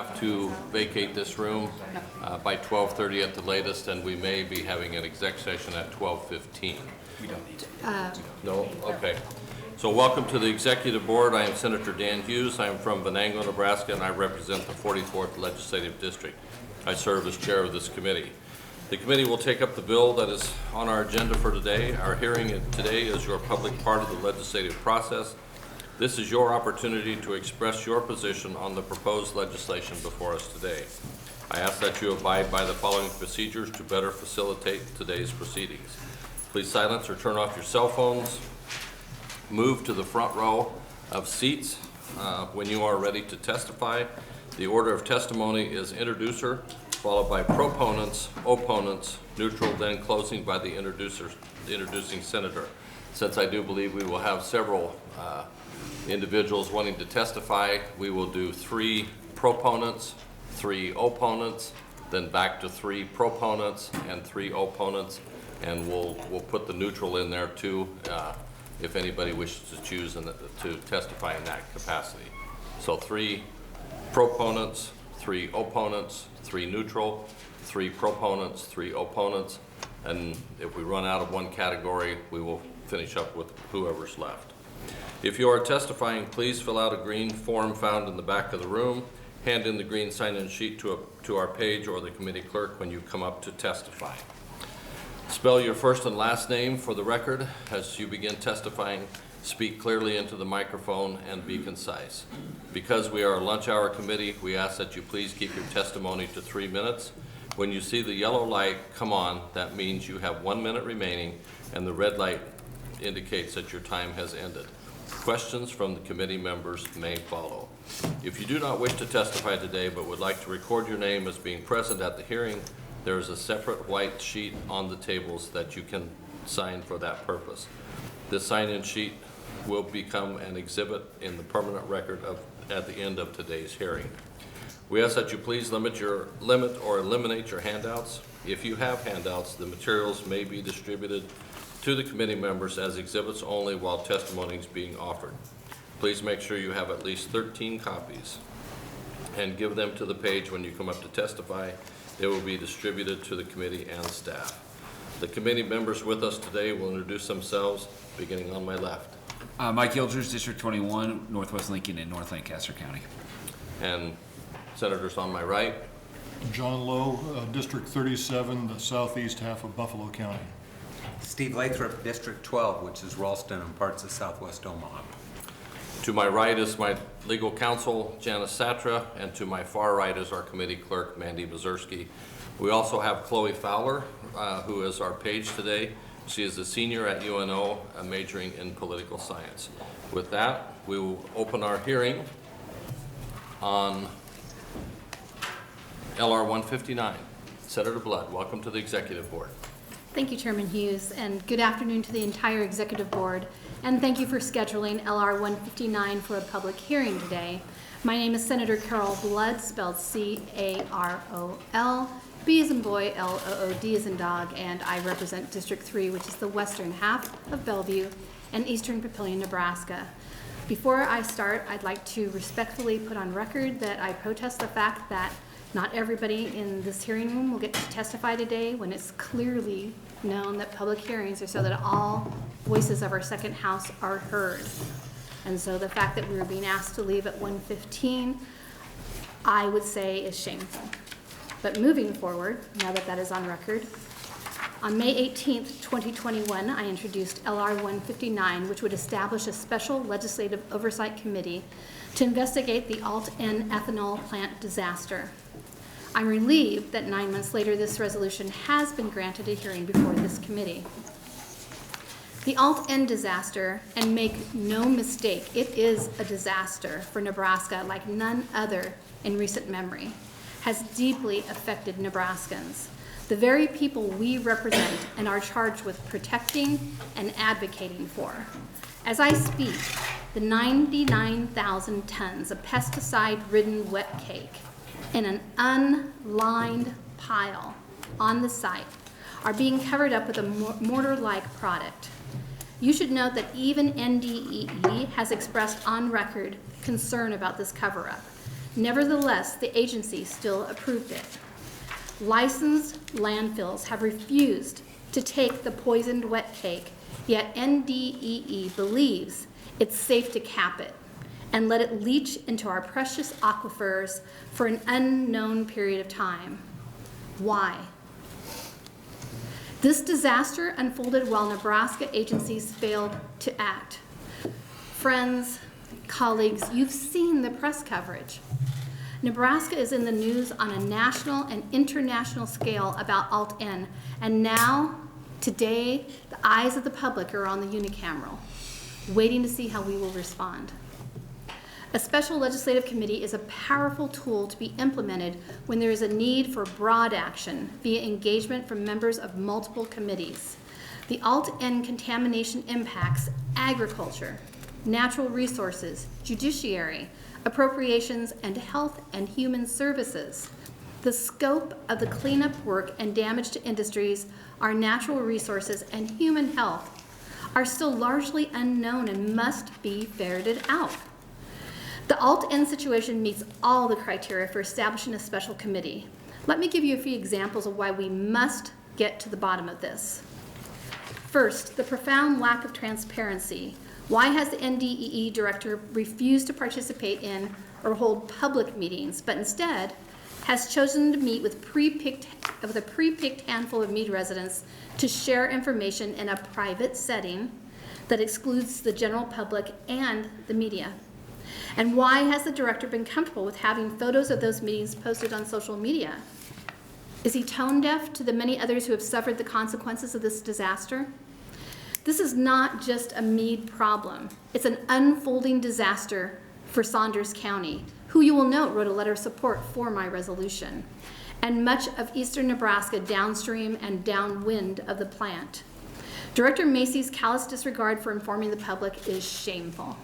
Have to vacate this room by 12:30 at the latest, and we may be having an exec session at 12:15. We don't need to. No? Okay. So welcome to the Executive Board. I am Senator Dan Hughes. I am from Venango, Nebraska, and I represent the 44th Legislative District. I serve as chair of this committee. The committee will take up the bill that is on our agenda for today. Our hearing today is your public part of the legislative process. This is your opportunity to express your position on the proposed legislation before us today. I ask that you abide by the following procedures to better facilitate today's proceedings. Please silence or turn off your cell phones. Move to the front row of seats when you are ready to testify. The order of testimony is introducer, followed by proponents, opponents, neutral, then closing by the introducing senator. Since I do believe we will have several individuals wanting to testify, we will do 3 proponents, 3 opponents, then back to 3 proponents and 3 opponents, and we'll put the neutral in there too if anybody wishes to choose to testify in that capacity. So 3 proponents, 3 opponents, 3 neutral, 3 proponents, 3 opponents, and if we run out of one category, we will finish up with whoever's left. If you are testifying, please fill out a green form found in the back of the room. Hand in the green sign-in sheet to our page or the committee clerk when you come up to testify. Spell your first and last name for the record. As you begin testifying, speak clearly into the microphone and be concise. Because we are a lunch hour committee, we ask that you please keep your testimony to 3 minutes. When you see the yellow light come on, that means you have 1 minute remaining, and the red light indicates that your time has ended. Questions from the committee members may follow. If you do not wish to testify today but would like to record your name as being present at the hearing, there is a separate white sheet on the tables that you can sign for that purpose. This sign-in sheet will become an exhibit in the permanent record at the end of today's hearing. We ask that you please limit or eliminate your handouts. If you have handouts, the materials may be distributed to the committee members as exhibits only while testimony is being offered. Please make sure you have at least 13 copies and give them to the page when you come up to testify. They will be distributed to the committee and staff. The committee members with us today will introduce themselves, beginning on my left. Mike Yilders, District 21, Northwest Lincoln and North Lancaster County. And senators on my right. John Lowe, District 37, the southeast half of Buffalo County. Steve Lathrop, District 12, which is Ralston and parts of southwest Omaha. To my right is my legal counsel, Janice Satra, and to my far right is our committee clerk, Mandy Mazurski. We also have Chloe Fowler, who is our page today. She is a senior at UNO, majoring in political science. With that, we will open our hearing on LR 159. Senator Blood, welcome to the Executive Board. Thank you, Chairman Hughes, and good afternoon to the entire Executive Board, and thank you for scheduling LR 159 for a public hearing today. My name is Senator Carol Blood, spelled C-A-R-O-L, B as in boy, L-O-O-D as in dog, and I represent District 3, which is the western half of Bellevue and eastern Papillion, Nebraska. Before I start, I'd like to respectfully put on record that I protest the fact that not everybody in this hearing room will get to testify today when it's clearly known that public hearings are so that all voices of our second house are heard. And so the fact that we were being asked to leave at 1:15, I would say is shameful. But moving forward, now that that is on record, on May 18th, 2021, I introduced LR 159, which would establish a special legislative oversight committee to investigate the AltEn ethanol plant disaster. I'm relieved that 9 months later, this resolution has been granted a hearing before this committee. The AltEn disaster, and make no mistake, it is a disaster for Nebraska like none other in recent memory, has deeply affected Nebraskans, the very people we represent and are charged with protecting and advocating for. As I speak, the 99,000 tons of pesticide-ridden wet cake in an unlined pile on the site are being covered up with a mortar-like product. You should note that even NDEE has expressed on record concern about this cover-up. Nevertheless, the agency still approved it. Licensed landfills have refused to take the poisoned wet cake, yet NDEE believes it's safe to cap it and let it leach into our precious aquifers for an unknown period of time. Why? This disaster unfolded while Nebraska agencies failed to act. Friends, colleagues, you've seen the press coverage. Nebraska is in the news on a national and international scale about AltEn, and now, today, the eyes of the public are on the unicameral, waiting to see how we will respond. A special legislative committee is a powerful tool to be implemented when there is a need for broad action via engagement from members of multiple committees. The AltEn contamination impacts agriculture, natural resources, judiciary, appropriations, and health and human services. The scope of the cleanup work and damage to industries, our natural resources, and human health are still largely unknown and must be ferreted out. The AltEn situation meets all the criteria for establishing a special committee. Let me give you a few examples of why we must get to the bottom of this. First, the profound lack of transparency. Why has the NDEE director refused to participate in or hold public meetings, but instead has chosen to meet with a pre-picked handful of Meade residents to share information in a private setting that excludes the general public and the media? And why has the director been comfortable with having photos of those meetings posted on social media? Is he tone deaf to the many others who have suffered the consequences of this disaster? This is not just a Meade problem. It's an unfolding disaster for Saunders County, who you will note wrote a letter of support for my resolution, and much of eastern Nebraska downstream and downwind of the plant. Director Macy's callous disregard for informing the public is shameful.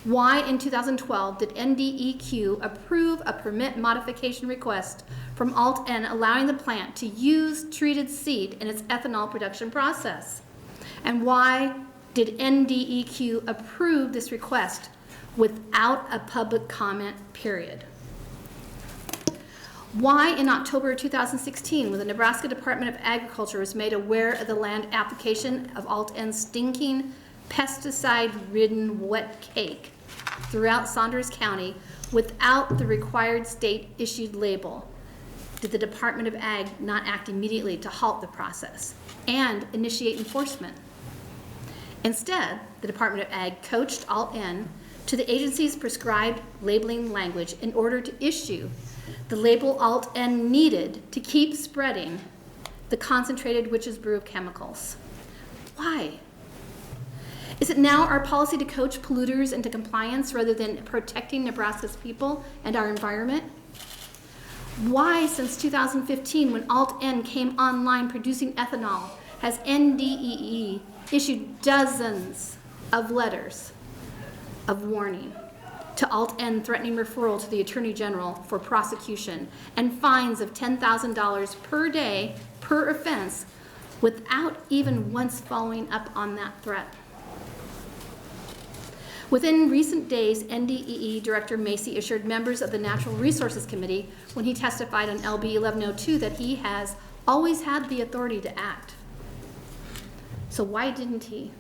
Why in 2012 did NDEQ approve a permit modification request from AltEn allowing the plant to use treated seed in its ethanol production process? And why did NDEQ approve this request without a public comment period? Why in October 2016, when the Nebraska Department of Agriculture was made aware of the land application of AltEn's stinking, pesticide-ridden wet cake throughout Saunders County without the required state-issued label, did the Department of Ag not act immediately to halt the process and initiate enforcement? Instead, the Department of Ag coached AltEn to the agency's prescribed labeling language in order to issue the label AltEn needed to keep spreading the concentrated witch's brew of chemicals. Why? Is it now our policy to coach polluters into compliance rather than protecting Nebraska's people and our environment? Why, since 2015, when AltEn came online producing ethanol, has NDEE issued dozens of letters of warning to AltEn threatening referral to the Attorney General for prosecution and fines of $10,000 per day per offense without even once following up on that threat? Within recent days, NDEE Director Macy assured members of the Natural Resources Committee when he testified on LB 1102 that he has always had the authority to act. So why didn't he?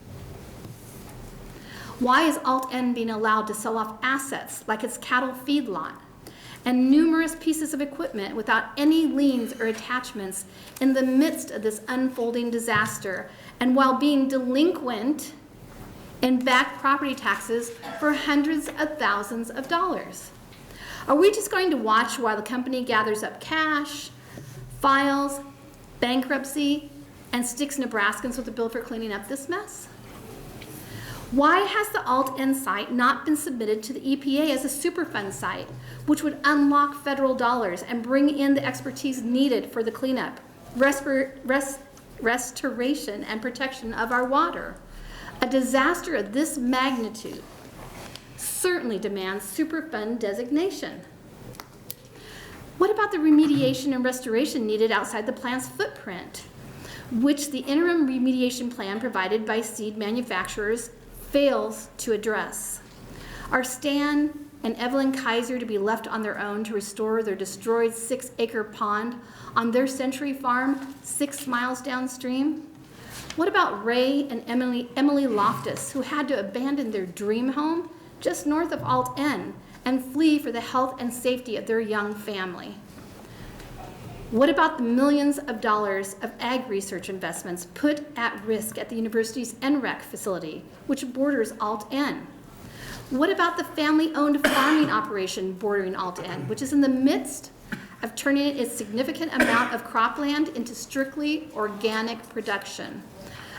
Why is AltEn being allowed to sell off assets like its cattle feedlot and numerous pieces of equipment without any liens or attachments in the midst of this unfolding disaster, and while being delinquent in back property taxes for hundreds of thousands of dollars? Are we just going to watch while the company gathers up cash, files bankruptcy, and sticks Nebraskans with a bill for cleaning up this mess? Why has the AltEn site not been submitted to the EPA as a Superfund site, which would unlock federal dollars and bring in the expertise needed for the cleanup, restoration, and protection of our water? A disaster of this magnitude certainly demands Superfund designation. What about the remediation and restoration needed outside the plant's footprint, which the interim remediation plan provided by seed manufacturers fails to address? Our stand and Evelyn Kaiser to be left on their own to restore their destroyed 6-acre pond on their Century Farm 6 miles downstream? What about Ray and Emily Loftus, who had to abandon their dream home just north of AltEn and flee for the health and safety of their young family? What about the millions of dollars of ag research investments put at risk at the university's NREC facility, which borders AltEn? What about the family-owned farming operation bordering AltEn, which is in the midst of turning its significant amount of cropland into strictly organic production?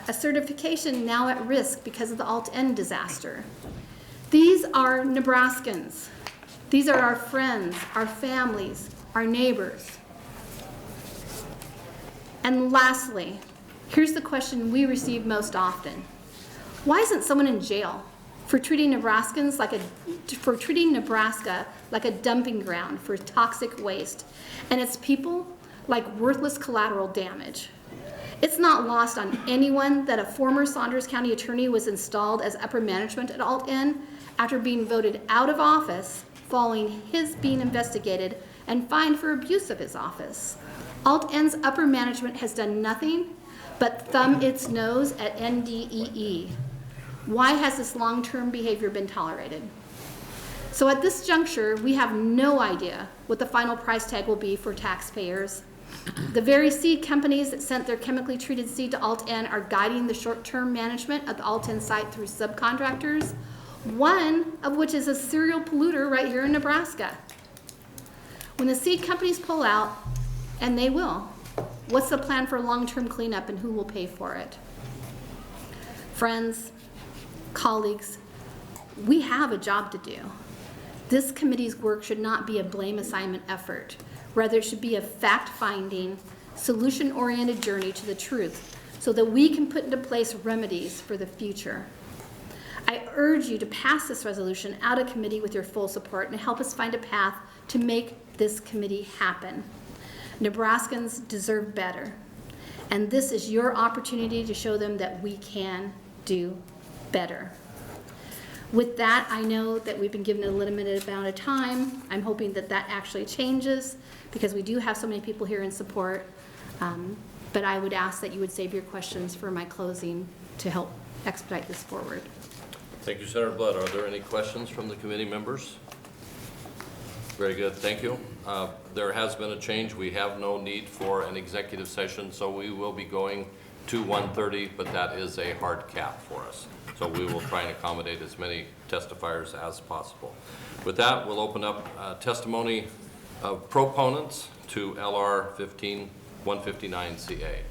A certification now at risk because of the AltEn disaster. These are Nebraskans. These are our friends, our families, our neighbors. And lastly, here's the question we receive most often. Why isn't someone in jail for treating Nebraska like a dumping ground for toxic waste and its people like worthless collateral damage? It's not lost on anyone that a former Saunders County attorney was installed as upper management at AltEn after being voted out of office following his being investigated and fined for abuse of his office. AltEn's upper management has done nothing but thumb its nose at NDEE. Why has this long-term behavior been tolerated? So at this juncture, we have no idea what the final price tag will be for taxpayers. The very seed companies that sent their chemically treated seed to AltEn are guiding the short-term management of the AltEn site through subcontractors, one of which is a serial polluter right here in Nebraska. When the seed companies pull out, and they will, what's the plan for long-term cleanup and who will pay for it? Friends, colleagues, we have a job to do. This committee's work should not be a blame assignment effort. Rather, it should be a fact-finding, solution-oriented journey to the truth so that we can put into place remedies for the future. I urge you to pass this resolution out of committee with your full support and help us find a path to make this committee happen. Nebraskans deserve better, and this is your opportunity to show them that we can do better. With that, I know that we've been given a limited amount of time. I'm hoping that that actually changes because we do have so many people here in support, but I would ask that you would save your questions for my closing to help expedite this forward. Thank you, Senator Blood. Are there any questions from the committee members? Very good, thank you. There has been a change. We have no need for an executive session, so we will be going to 1:30, but that is a hard cap for us. So we will try and accommodate as many testifiers as possible. With that, we'll open up testimony of proponents to LR 15159CA.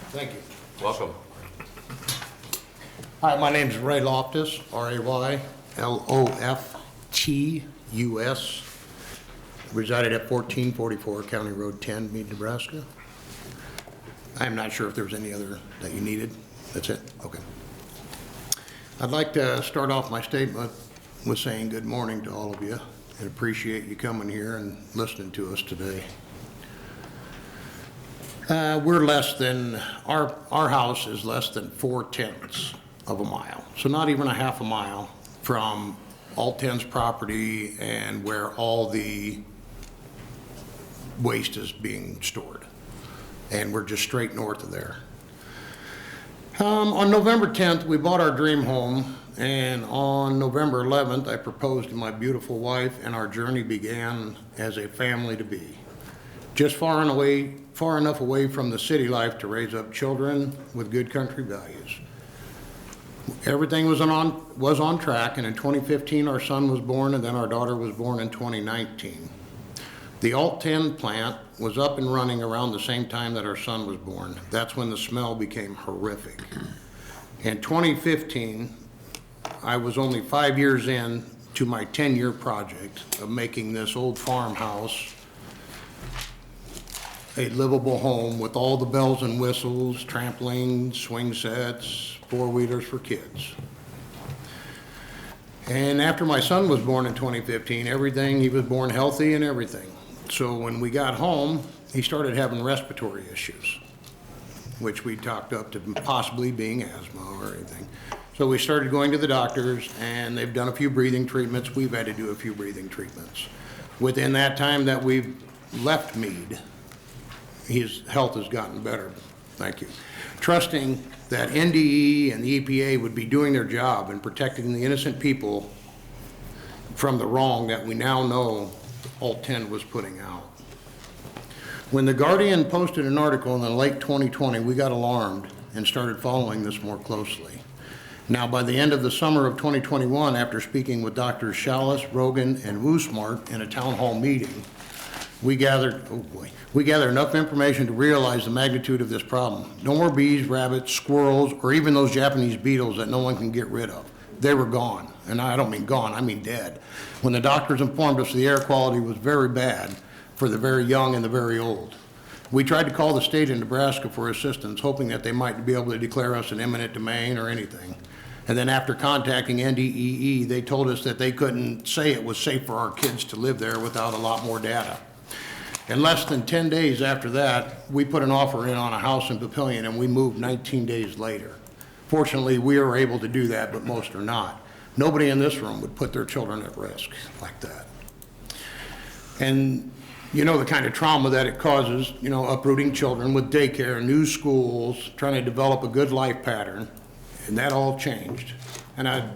Thank you. Welcome. Hi, my name is Ray Loftus, RAYLOFTUS. Resided at 1444 County Road 10, Meade, Nebraska. I'm not sure if there was any other that you needed. That's it? Okay. I'd like to start off my statement with saying good morning to all of you and appreciate you coming here and listening to us today. We're less than, our house is less than 4/10 of a mile. So not even a half a mile from AltEn's property and where all the waste is being stored. And we're just straight north of there. On November 10th, we bought our dream home, and on November 11th, I proposed to my beautiful wife, and our journey began as a family to be. Just far enough away from the city life to raise up children with good country values. Everything was on track, and in 2015 our son was born, and then our daughter was born in 2019. The AltEn plant was up and running around the same time that our son was born. That's when the smell became horrific. In 2015, I was only 5 years in to my 10-year project of making this old farmhouse a livable home with all the bells and whistles, trampolines, swing sets, four-wheelers for kids. And after my son was born in 2015, he was born healthy and everything. So when we got home, he started having respiratory issues. which we talked up to possibly being asthma or anything. So we started going to the doctors, and they've done a few breathing treatments. We've had to do a few breathing treatments. Within that time that we've left Meade, his health has gotten better. Thank you. Trusting that NDE and the EPA would be doing their job and protecting the innocent people from the wrong that we now know AltEn was putting out. When the Guardian posted an article in the late 2020, we got alarmed and started following this more closely. Now, by the end of the summer of 2021, after speaking with Drs. Chalice, Rogan, and Woosmart in a town hall meeting, we gathered enough information to realize the magnitude of this problem. No more bees, rabbits, squirrels, or even those Japanese beetles that no one can get rid of. They were gone, and I don't mean gone, I mean dead. When the doctors informed us the air quality was very bad for the very young and the very old. We tried to call the state of Nebraska for assistance, hoping that they might be able to declare us an eminent domain or anything. And then after contacting NDEE, they told us that they couldn't say it was safe for our kids to live there without a lot more data. In less than 10 days after that, we put an offer in on a house in Papillion, and we moved 19 days later. Fortunately, we are able to do that, but most are not. Nobody in this room would put their children at risk like that. And you know the kind of trauma that it causes, you know, uprooting children with daycare, new schools, trying to develop a good life pattern, and that all changed. And I'd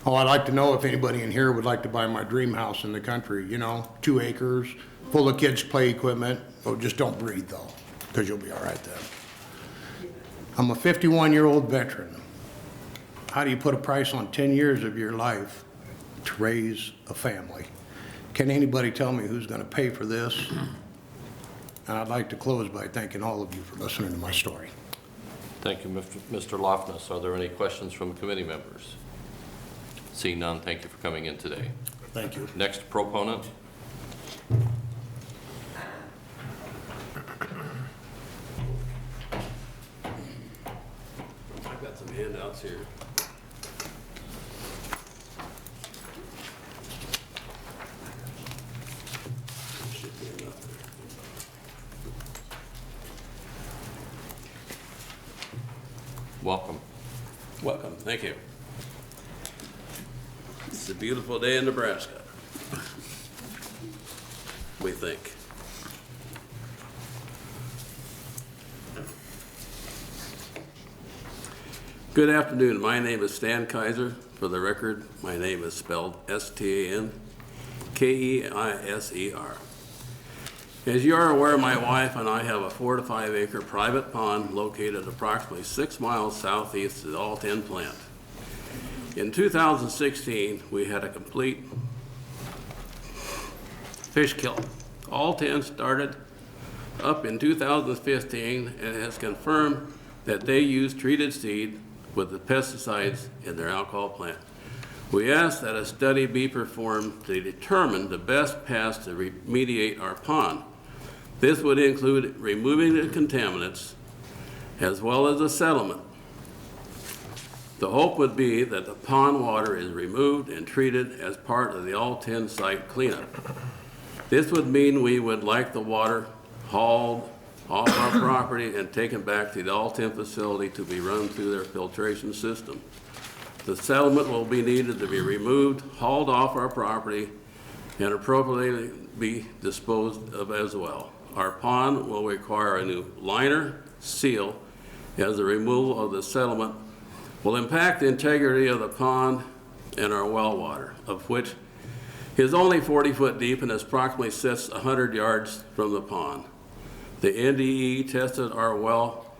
like to know if anybody in here would like to buy my dream house in the country, you know, 2 acres, full of kids' play equipment. Oh, just don't breathe though, because you'll be all right then. I'm a 51-year-old veteran. How do you put a price on 10 years of your life to raise a family? Can anybody tell me who's going to pay for this? And I'd like to close by thanking all of you for listening to my story. Thank you, Mr. Lofness. Are there any questions from committee members? Seeing none, thank you for coming in today. Thank you. Next proponent. I've got some handouts here. Should be enough there. Welcome. Welcome, thank you. It's a beautiful day in Nebraska, we think. Good afternoon, my name is Stan Kaiser. For the record, my name is spelled S-T-A-N Keiser. As you are aware, my wife and I have a 4 to 5 acre private pond located approximately 6 miles southeast of the AltEn plant. In 2016, we had a complete fish kill. AltEn started up in 2015 and has confirmed that they use treated seed with the pesticides in their alcohol plant. We asked that a study be performed to determine the best path to remediate our pond. This would include removing the contaminants as well as the settlement. The hope would be that the pond water is removed and treated as part of the AltEn site cleanup. This would mean we would like the water hauled off our property and taken back to the AltEn facility to be run through their filtration system. The settlement will be needed to be removed, hauled off our property, and appropriately be disposed of as well. Our pond will require a new liner, seal, as the removal of the settlement will impact the integrity of the pond and our well water, of which is only 40 foot deep and approximately sits 100 yards from the pond. The NDE tested our well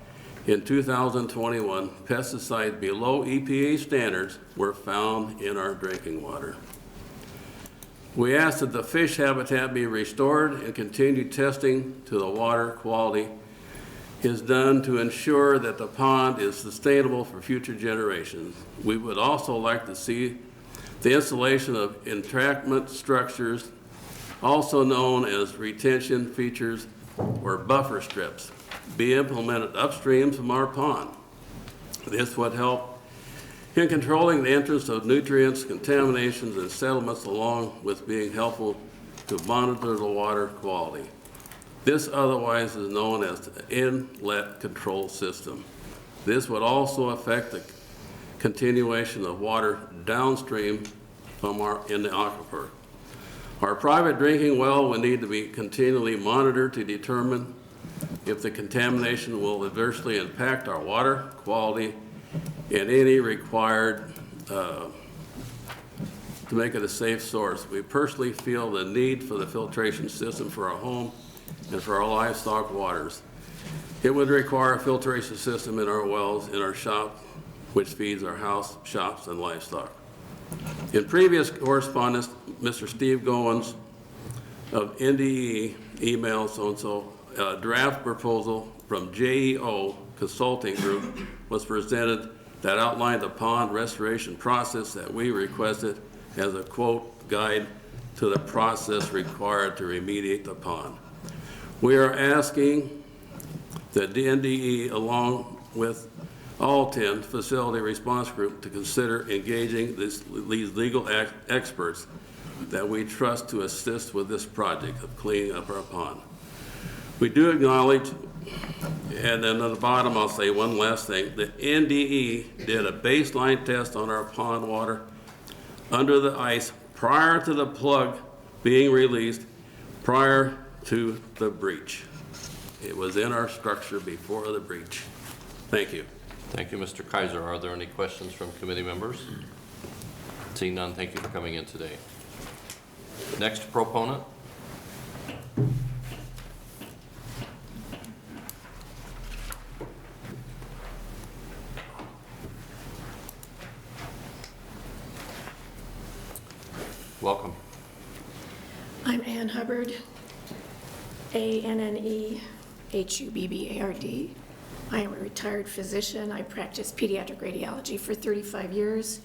in 2021. Pesticides below EPA standards were found in our drinking water. We asked that the fish habitat be restored and continued testing to the water quality is done to ensure that the pond is sustainable for future generations. We would also like to see the installation of entrapment structures, also known as retention features or buffer strips, be implemented upstream from our pond. This would help in controlling the entrance of nutrients, contaminations, and settlements, along with being helpful to monitor the water quality. This otherwise is known as the inlet control system. This would also affect the continuation of water downstream in the aquifer. Our private drinking well will need to be continually monitored to determine if the contamination will adversely impact our water quality and any required to make it a safe source. We personally feel the need for the filtration system for our home and for our livestock waters. It would require a filtration system in our wells, in our shop, which feeds our house, shops, and livestock. In previous correspondence, Mr. Steve Goins of NDE emailed so-and-so a draft proposal from JEO Consulting Group was presented that outlined the pond restoration process that we requested as a quote guide to the process required to remediate the pond. We are asking that the NDE, along with AltEn Facility Response Group, to consider engaging these legal experts that we trust to assist with this project of cleaning up our pond. We do acknowledge, and then on the bottom I'll say one last thing, the NDE did a baseline test on our pond water under the ice prior to the plug being released, prior to the breach. It was in our structure before the breach. Thank you. Thank you, Mr. Kaiser. Are there any questions from committee members? Seeing none, thank you for coming in today. Next proponent. Welcome. I'm Ann Hubbard, ANNEHUBBARD. I am a retired physician. I practiced pediatric radiology for 35 years,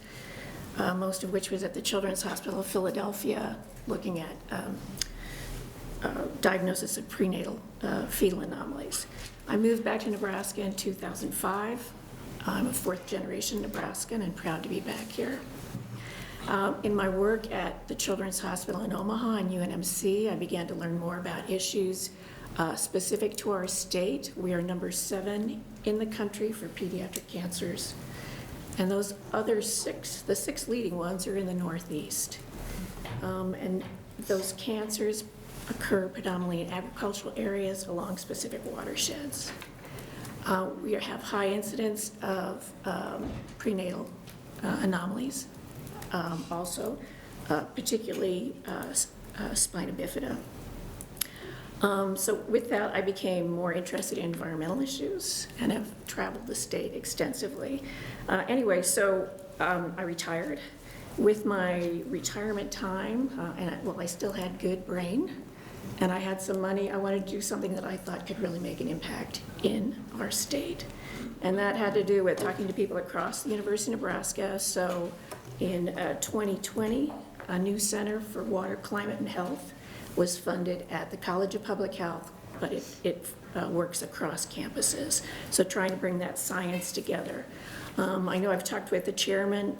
most of which was at the Children's Hospital of Philadelphia, looking at diagnosis of prenatal fetal anomalies. I moved back to Nebraska in 2005. I'm a fourth-generation Nebraskan and proud to be back here. In my work at the Children's Hospital in Omaha and UNMC, I began to learn more about issues specific to our state. We are number 7 in the country for pediatric cancers. And those other 6, the 6 leading ones, are in the Northeast. And those cancers occur predominantly in agricultural areas along specific watersheds. We have high incidence of prenatal anomalies, also, particularly spina bifida. So with that, I became more interested in environmental issues and have traveled the state extensively. Anyway, so I retired. With my retirement time, I still had good brain, and I had some money. I wanted to do something that I thought could really make an impact in our state. And that had to do with talking to people across the University of Nebraska. So in 2020, a new Center for Water, Climate, and Health was funded at the College of Public Health, but it works across campuses. So trying to bring that science together. I know I've talked with the chairman,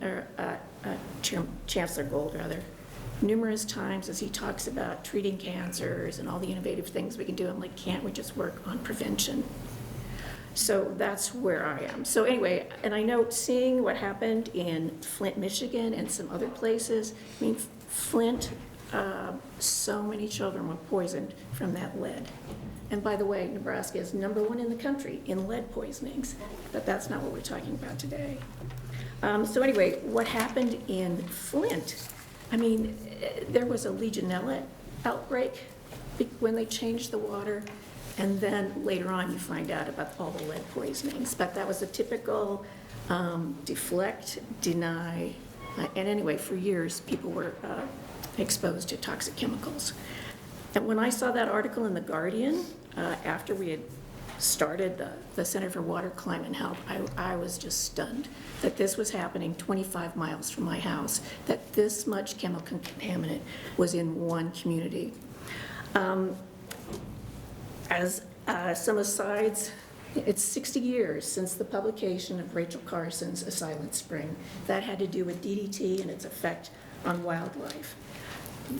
Chancellor Gold, rather, numerous times as he talks about treating cancers and all the innovative things we can do. I'm like, can't we just work on prevention? So that's where I am. So anyway, and I know seeing what happened in Flint, Michigan and some other places, I mean, Flint, so many children were poisoned from that lead. And by the way, Nebraska is number 1 in the country in lead poisonings, but that's not what we're talking about today. So anyway, what happened in Flint? I mean, there was a Legionella outbreak when they changed the water, and then later on you find out about all the lead poisonings. But that was a typical deflect, deny, and anyway, for years people were exposed to toxic chemicals. And when I saw that article in The Guardian, after we had started the Center for Water, Climate, and Health, I was just stunned that this was happening 25 miles from my house, that this much chemical contaminant was in one community. As some asides, it's 60 years since the publication of Rachel Carson's A Silent Spring. That had to do with DDT and its effect on wildlife.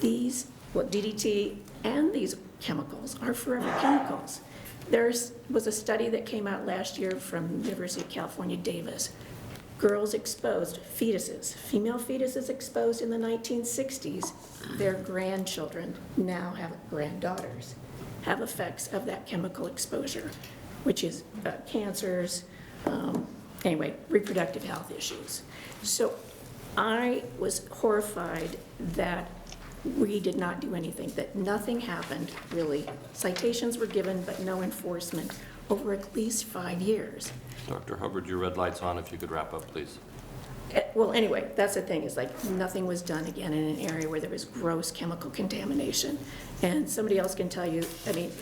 These well, DDT and these chemicals are forever chemicals. There was a study that came out last year from University of California, Davis. Girls exposed, fetuses, female fetuses exposed in the 1960s, their grandchildren now have granddaughters, have effects of that chemical exposure, which is cancers, anyway, reproductive health issues. So I was horrified that we did not do anything, that nothing happened, really. Citations were given, but no enforcement over at least 5 years. Dr. Hubbard, your red light's on. If you could wrap up, please. Well, anyway, that's the thing, is like nothing was done again in an area where there was gross chemical contamination. And somebody else can tell you, I mean,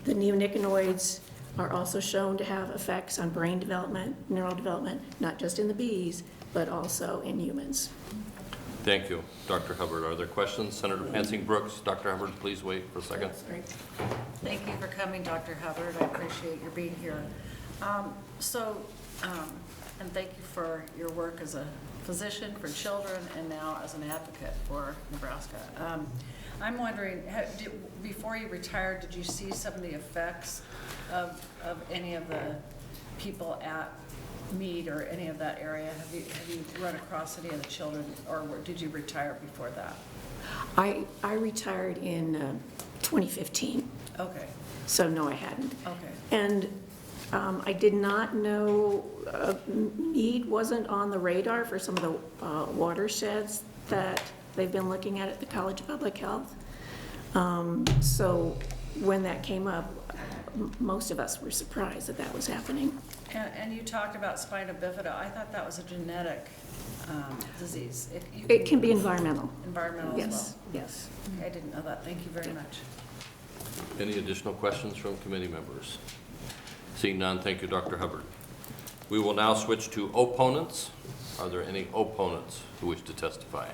the neonicotinoids are also shown to have effects on brain development, neural development, not just in the bees, but also in humans. Thank you, Dr. Hubbard. Are there questions? Senator Pansing Brooks. Dr. Hubbard, please wait for a second. Thank you for coming, Dr. Hubbard. I appreciate your being here. And thank you for your work as a physician for children and now as an advocate for Nebraska. I'm wondering, before you retired, did you see some of the effects of any of the people at Meade or any of that area? Have you run across any of the children, or did you retire before that? I retired in 2015. Okay. So no, I hadn't. Okay. And I did not know, Meade wasn't on the radar for some of the watersheds that they've been looking at the College of Public Health. So when that came up, most of us were surprised that that was happening. And you talked about spina bifida. I thought that was a genetic disease. It can be environmental. Environmental Yes, as well? yes. Okay, I didn't know that. Thank you very much. Any additional questions from committee members? Seeing none, thank you, Dr. Hubbard. We will now switch to opponents. Are there any opponents who wish to testify?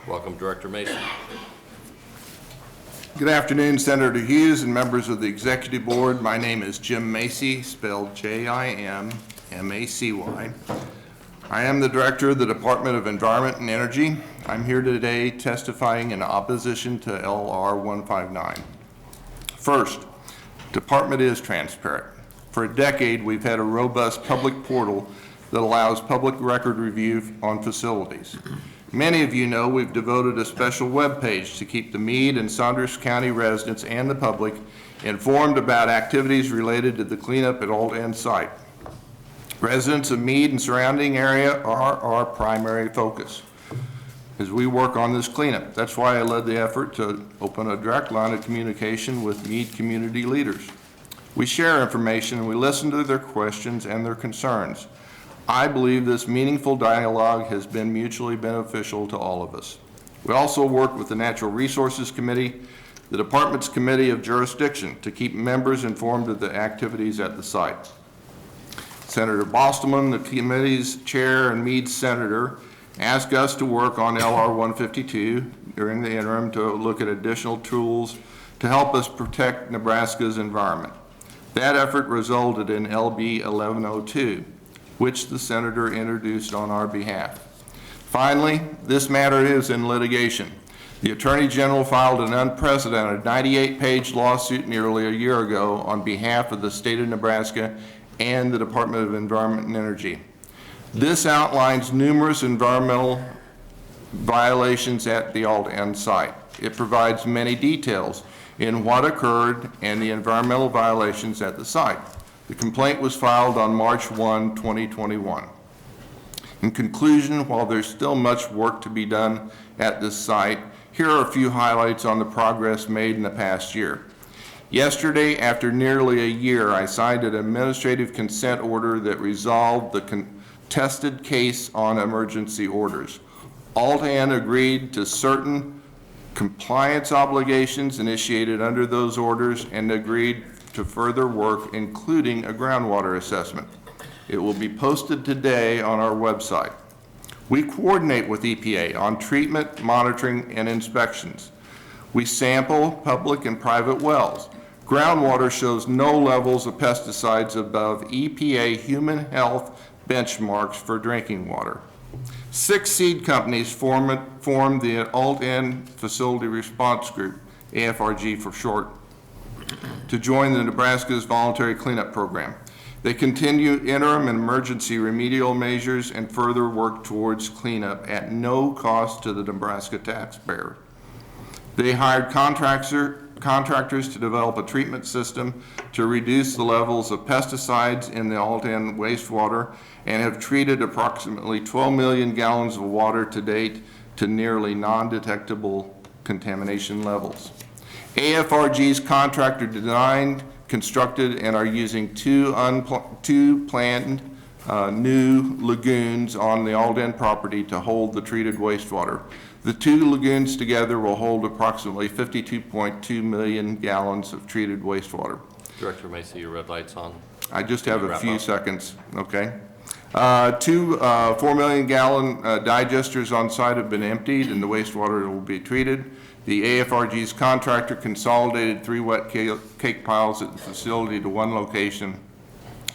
Welcome, Director Mason. Good afternoon, Senator Hughes and members of the Executive Board. My name is Jim Macy, spelled J-I-M-M-A-C-Y. I am the Director of the Department of Environment and Energy. I'm here today testifying in opposition to LR 159. First, Department is transparent. For a decade, we've had a robust public portal that allows public record review on facilities. Many of you know we've devoted a special web page to keep the Meade and Saunders County residents and the public informed about activities related to the cleanup at AltEn site. Residents of Meade and surrounding area are our primary focus as we work on this cleanup. That's why I led the effort to open a direct line of communication with Meade community leaders. We share information and we listen to their questions and their concerns. I believe this meaningful dialogue has been mutually beneficial to all of us. We also work with the Natural Resources Committee, the Department's Committee of Jurisdiction, to keep members informed of the activities at the site. Senator Bostelman, the committee's chair and Meade senator, asked us to work on LR 152 during the interim to look at additional tools to help us protect Nebraska's environment. That effort resulted in LB 1102, which the senator introduced on our behalf. Finally, this matter is in litigation. The Attorney General filed an unprecedented 98-page lawsuit nearly a year ago on behalf of the state of Nebraska and the Department of Environment and Energy. This outlines numerous environmental violations at the AltEn site. It provides many details in what occurred and the environmental violations at the site. The complaint was filed on March 1, 2021. In conclusion, while there's still much work to be done at this site, here are a few highlights on the progress made in the past year. Yesterday, after nearly a year, I signed an administrative consent order that resolved the contested case on emergency orders. AltEn agreed to certain compliance obligations initiated under those orders and agreed to further work, including a groundwater assessment. It will be posted today on our website. We coordinate with EPA on treatment, monitoring, and inspections. We sample public and private wells. Groundwater shows no levels of pesticides above EPA human health benchmarks for drinking water. 6 seed companies formed the AltEn Facility Response Group, AFRG for short, to join the Nebraska's voluntary cleanup program. They continue interim and emergency remedial measures and further work towards cleanup at no cost to the Nebraska taxpayer. They hired contractors to develop a treatment system to reduce the levels of pesticides in the AltEn wastewater and have treated approximately 12 million gallons of water to date to nearly non-detectable contamination levels. AFRG's contractor designed, constructed, and are using two planned new lagoons on the AltEn property to hold the treated wastewater. The 2 lagoons together will hold approximately 52.2 million gallons of treated wastewater. Director Macy, your red light's on. I just have a Wrap few up. seconds, okay? 2 4 million gallon digesters on site have been emptied and the wastewater will be treated. The AFRG's contractor consolidated 3 wet cake piles at the facility to one location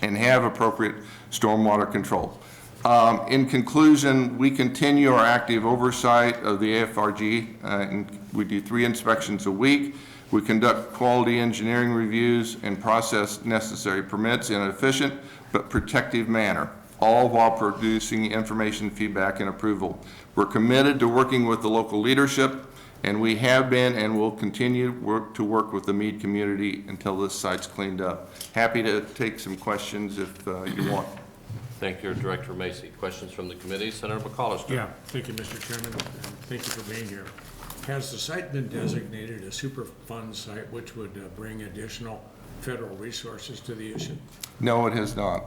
and have appropriate stormwater control. In conclusion, we continue our active oversight of the AFRG, and we do 3 inspections a week. We conduct quality engineering reviews and process necessary permits in an efficient but protective manner, all while producing information, feedback, and approval. We're committed to working with the local leadership, and we have been and will continue to work with the Meade community until this site's cleaned up. Happy to take some questions if you want. Thank you, Director Macy. Questions from the committee? Senator McCollister. Yeah, thank you, Mr. Chairman. Thank you for being here. Has the site been designated a Superfund site, which would bring additional federal resources to the issue? No, it has not.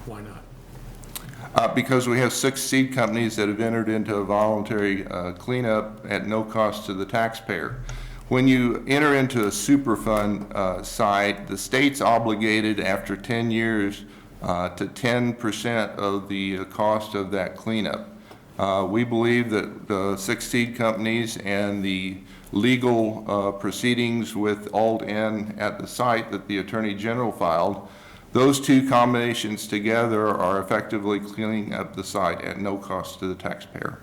Why not? Because we have 6 seed companies that have entered into a voluntary cleanup at no cost to the taxpayer. When you enter into a Superfund site, the state's obligated after 10 years to 10% of the cost of that cleanup. We believe that the 6 seed companies and the legal proceedings with AltEn at the site that the Attorney General filed, those 2 combinations together are effectively cleaning up the site at no cost to the taxpayer.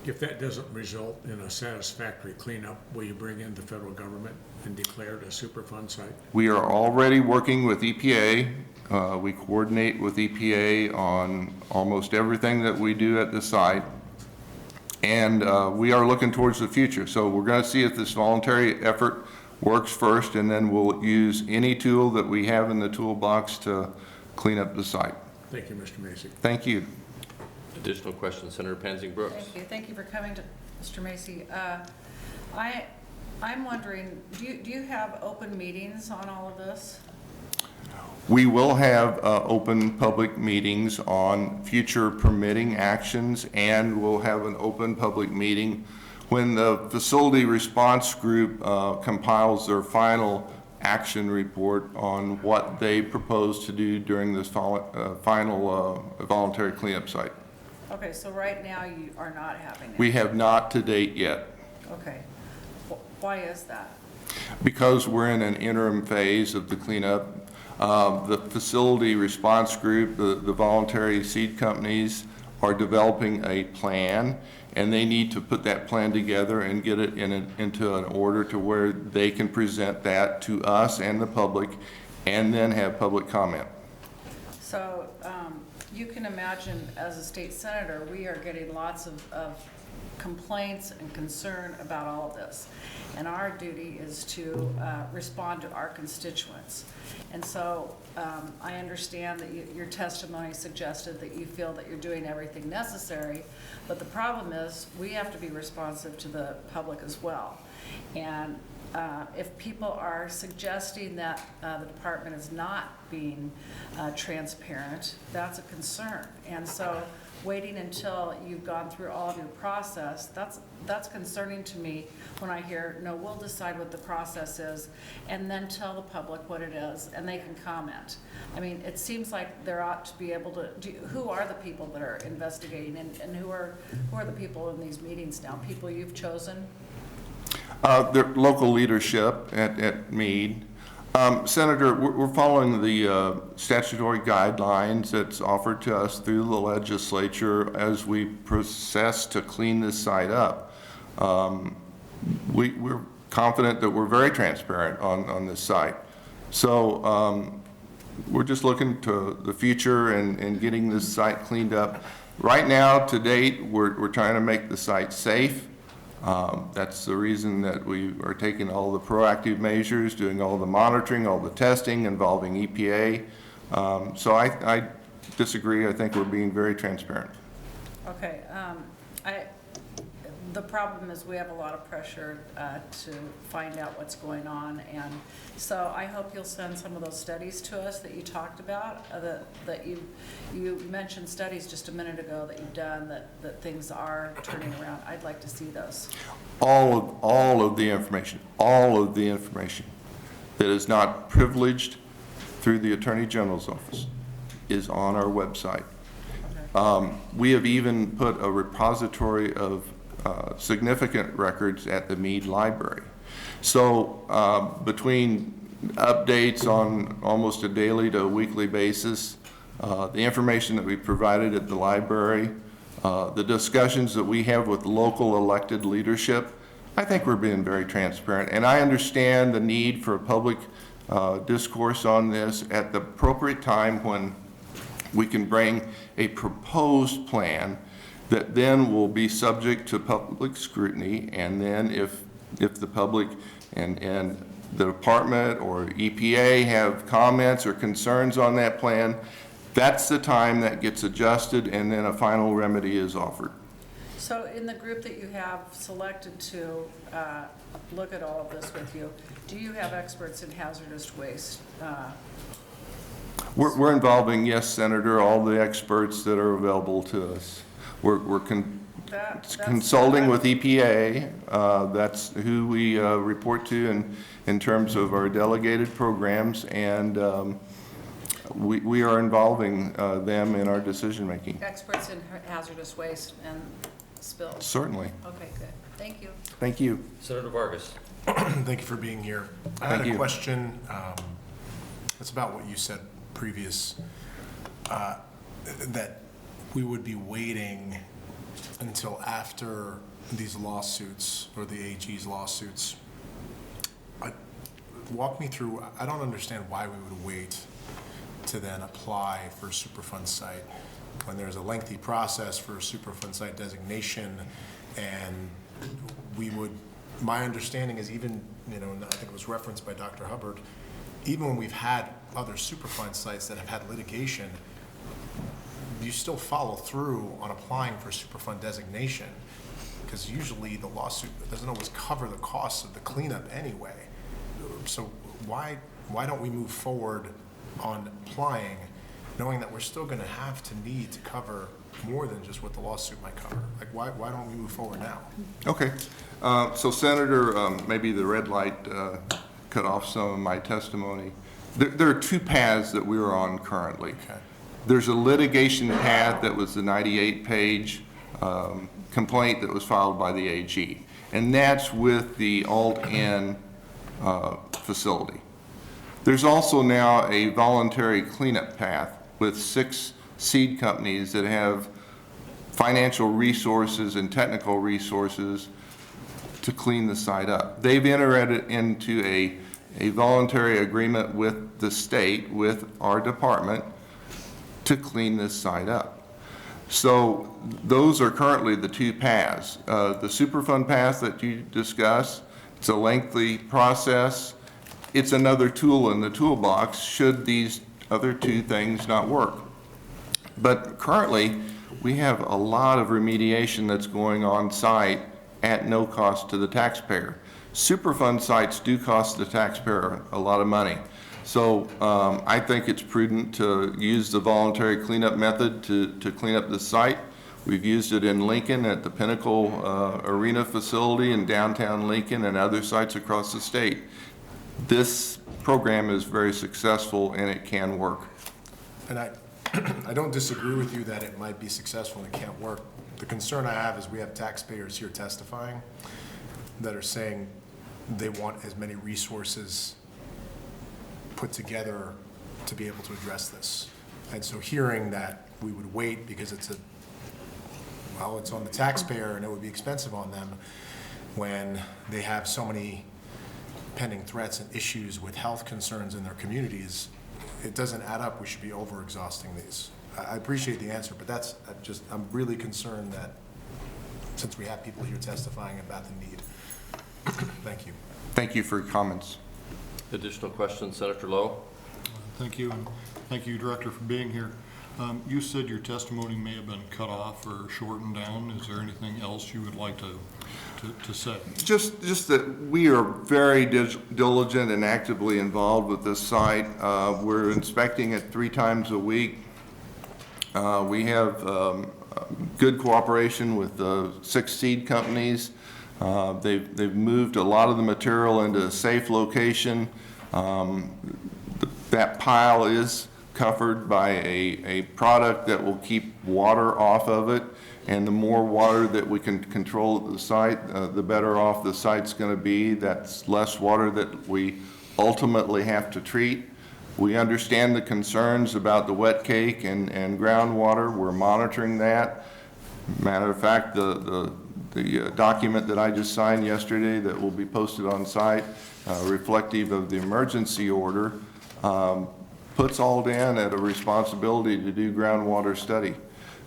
If that doesn't result in a satisfactory cleanup, will you bring in the federal government and declare it a Superfund site? We are already working with EPA. We coordinate with EPA on almost everything that we do at the site. And we are looking towards the future. So we're going to see if this voluntary effort works first, and then we'll use any tool that we have in the toolbox to clean up the site. Thank you, Mr. Macy. Thank you. Additional questions, Senator Pansing Brooks. Thank you. Thank you for coming to Mr. Macy. I'm wondering, do you have open meetings on all of this? We will have open public meetings on future permitting actions, and we'll have an open public meeting when the facility response group compiles their final action report on what they propose to do during this final voluntary cleanup site. Okay, so right now you are not having it? We have not to date yet. Okay. Why is that? Because we're in an interim phase of the cleanup. The facility response group, the voluntary seed companies are developing a plan, and they need to put that plan together and get it into an order to where they can present that to us and the public and then have public comment. So you can imagine, as a state senator, we are getting lots of complaints and concern about all of this. And our duty is to respond to our constituents. And so I understand that your testimony suggested that you feel that you're doing everything necessary, but the problem is we have to be responsive to the public as well. And if people are suggesting that the department is not being transparent, that's a concern. And so waiting until you've gone through all of your process, that's concerning to me when I hear, no, we'll decide what the process is and then tell the public what it is and they can comment. I mean, it seems like there ought to be able to, who are the people that are investigating and who are the people in these meetings now? People you've chosen? The local leadership at Meade. Senator, we're following the statutory guidelines that's offered to us through the legislature as we process to clean this site up. We're confident that we're very transparent on this site. So we're just looking to the future and getting this site cleaned up. Right now, to date, we're trying to make the site safe. That's the reason that we are taking all the proactive measures, doing all the monitoring, all the testing involving EPA. So I disagree. I think we're being very transparent. Okay, the problem is we have a lot of pressure to find out what's going on, and so I hope you'll send some of those studies to us that you talked about, that you mentioned studies just a minute ago that you've done, that things are turning around. I'd like to see those. All of the information that is not privileged through the Attorney General's office is on our website. Okay. We have even put a repository of significant records at the Meade Library. So between updates on almost a daily to a weekly basis, the information that we provided at the library, the discussions that we have with local elected leadership, I think we're being very transparent. And I understand the need for public discourse on this at the appropriate time when we can bring a proposed plan that then will be subject to public scrutiny, and then if the public and the department or EPA have comments or concerns on that plan, that's the time that gets adjusted and then a final remedy is offered. So in the group that you have selected to look at all of this with you, do you have experts in hazardous waste? We're involving, yes, Senator, all the experts that are available to us. We're consulting with EPA. That's who we report to in terms of our delegated programs, and we are involving them in our decision making. Experts in hazardous waste and spills? Certainly. Okay, good. Thank you. Thank you. Senator Vargas. Thank you for being here. I had Thank you. a question. It's about what you said previous, that we would be waiting until after these lawsuits or the AG's lawsuits. Walk me through, I don't understand why we would wait to then apply for a Superfund site when there's a lengthy process for a Superfund site designation, and we would, my understanding is even, you know, I think it was referenced by Dr. Hubbard, even when we've had other Superfund sites that have had litigation, you still follow through on applying for Superfund designation, because usually the lawsuit doesn't always cover the costs of the cleanup anyway. So why don't we move forward on applying, knowing that we're still going to have to need to cover more than just what the lawsuit might cover? Like, why don't we move forward now? Okay. So Senator, maybe the red light cut off some of my testimony. There are two paths that we are on currently. Okay. There's a litigation path that was the 98-page complaint that was filed by the AG, and that's with the AltEn facility. There's also now a voluntary cleanup path with 6 seed companies that have financial resources and technical resources to clean the site up. They've entered into a voluntary agreement with the state, with our department, to clean this site up. So those are currently the two paths. The Superfund path that you discussed, it's a lengthy process. It's another tool in the toolbox should these other two things not work. But currently, we have a lot of remediation that's going on site at no cost to the taxpayer. Superfund sites do cost the taxpayer a lot of money. So I think it's prudent to use the voluntary cleanup method to clean up the site. We've used it in Lincoln at the Pinnacle Arena facility in downtown Lincoln and other sites across the state. This program is very successful and it can work. And I don't disagree with you that it might be successful and it can't work. The concern I have is we have taxpayers here testifying that are saying they want as many resources put together to be able to address this. And so hearing that we would wait because it's on the taxpayer and it would be expensive on them when they have so many pending threats and issues with health concerns in their communities, it doesn't add up. We should be over-exhausting these. I appreciate the answer, but I'm really concerned that since we have people here testifying about the need. Thank you. Thank you for your comments. Additional questions, Senator Lowe? Thank you, and thank you, Director, for being here. You said your testimony may have been cut off or shortened down. Is there anything else you would like to say? Just that we are very diligent and actively involved with this site. We're inspecting it 3 times a week. We have good cooperation with the 6 seed companies. They've moved a lot of the material into a safe location. That pile is covered by a product that will keep water off of it, and the more water that we can control at the site, the better off the site's going to be. That's less water that we ultimately have to treat. We understand the concerns about the wet cake and groundwater. We're monitoring that. Matter of fact, the document that I just signed yesterday that will be posted on site, reflective of the emergency order, puts AltEn at a responsibility to do groundwater study.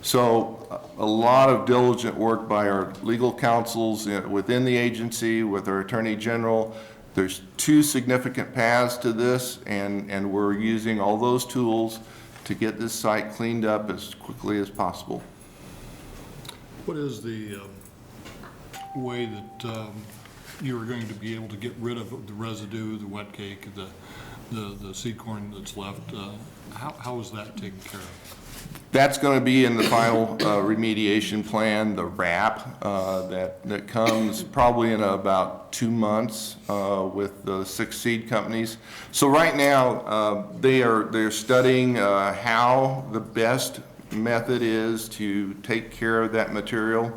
So a lot of diligent work by our legal counsels within the agency, with our Attorney General. There's 2 significant paths to this, and we're using all those tools to get this site cleaned up as quickly as possible. What is the way that you are going to be able to get rid of the residue, the wet cake, the seed corn that's left? How is that taken care of? That's going to be in the final remediation plan, the RAP, that comes probably in about 2 months with the 6 seed companies. So right now, they're studying how the best method is to take care of that material.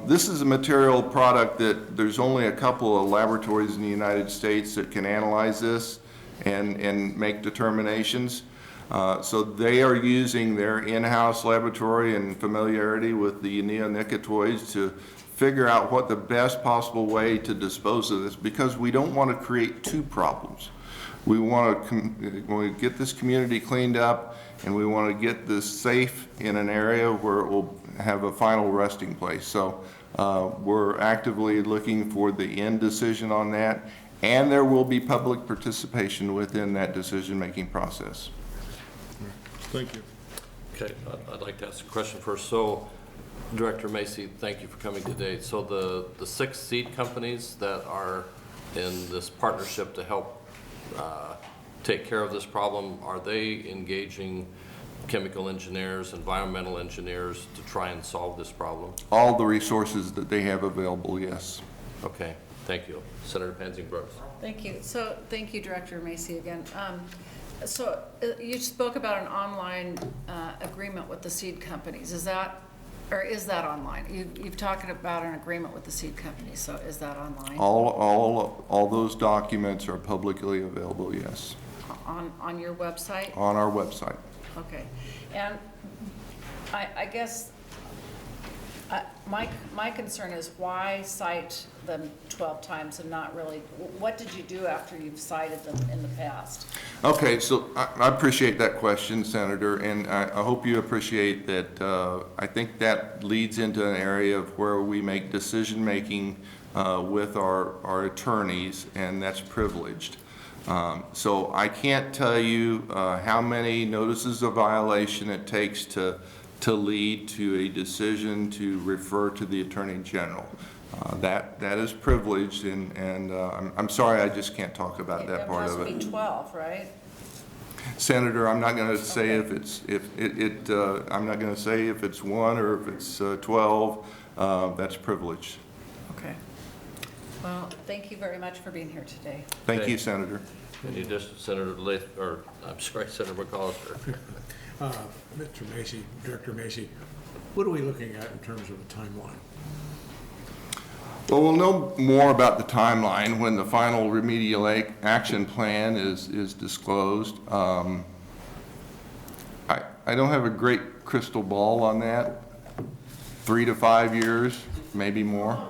This is a material product that there's only a couple of laboratories in the United States that can analyze this and make determinations. So they are using their in-house laboratory and familiarity with the neonicotinoids to figure out what the best possible way to dispose of this, because we don't want to create 2 problems. We want to get this community cleaned up, and we want to get this safe in an area where it will have a final resting place. So we're actively looking for the end decision on that, and there will be public participation within that decision-making process. Thank you. Okay, I'd like to ask a question first. So, Director Macy, thank you for coming today. So the 6 seed companies that are in this partnership to help take care of this problem, are they engaging chemical engineers, environmental engineers to try and solve this problem? All the resources that they have available, yes. Okay, thank you. Senator Pansing-Brooks. Thank you. So, thank you, Director Macy, again. So you spoke about an online agreement with the seed companies. Is that online? You've talked about an agreement with the seed companies, so is that online? All those documents are publicly available, yes. On your website? On our website. Okay. And I guess my concern is, why cite them 12 times and not really, what did you do after you've cited them in the past? Okay, so I appreciate that question, Senator, and I hope you appreciate that. I think that leads into an area of where we make decision-making with our attorneys, and that's privileged. So I can't tell you how many notices of violation it takes to lead to a decision to refer to the Attorney General. That is privileged, and I'm sorry, I just can't talk about that part of it. It must be 12, right? Senator, I'm not going to say if it's I'm not going to say if it's 1 or if it's 12. That's privileged. Okay. Well, thank you very much for being here today. Thank you, Senator. Any additional, Senator Senator McAllister. Mr. Macy, Director Macy, what are we looking at in terms of a timeline? Well, we'll know more about the timeline when the final remedial action plan is disclosed. I don't have a great crystal ball on that. 3 to 5 years, maybe more.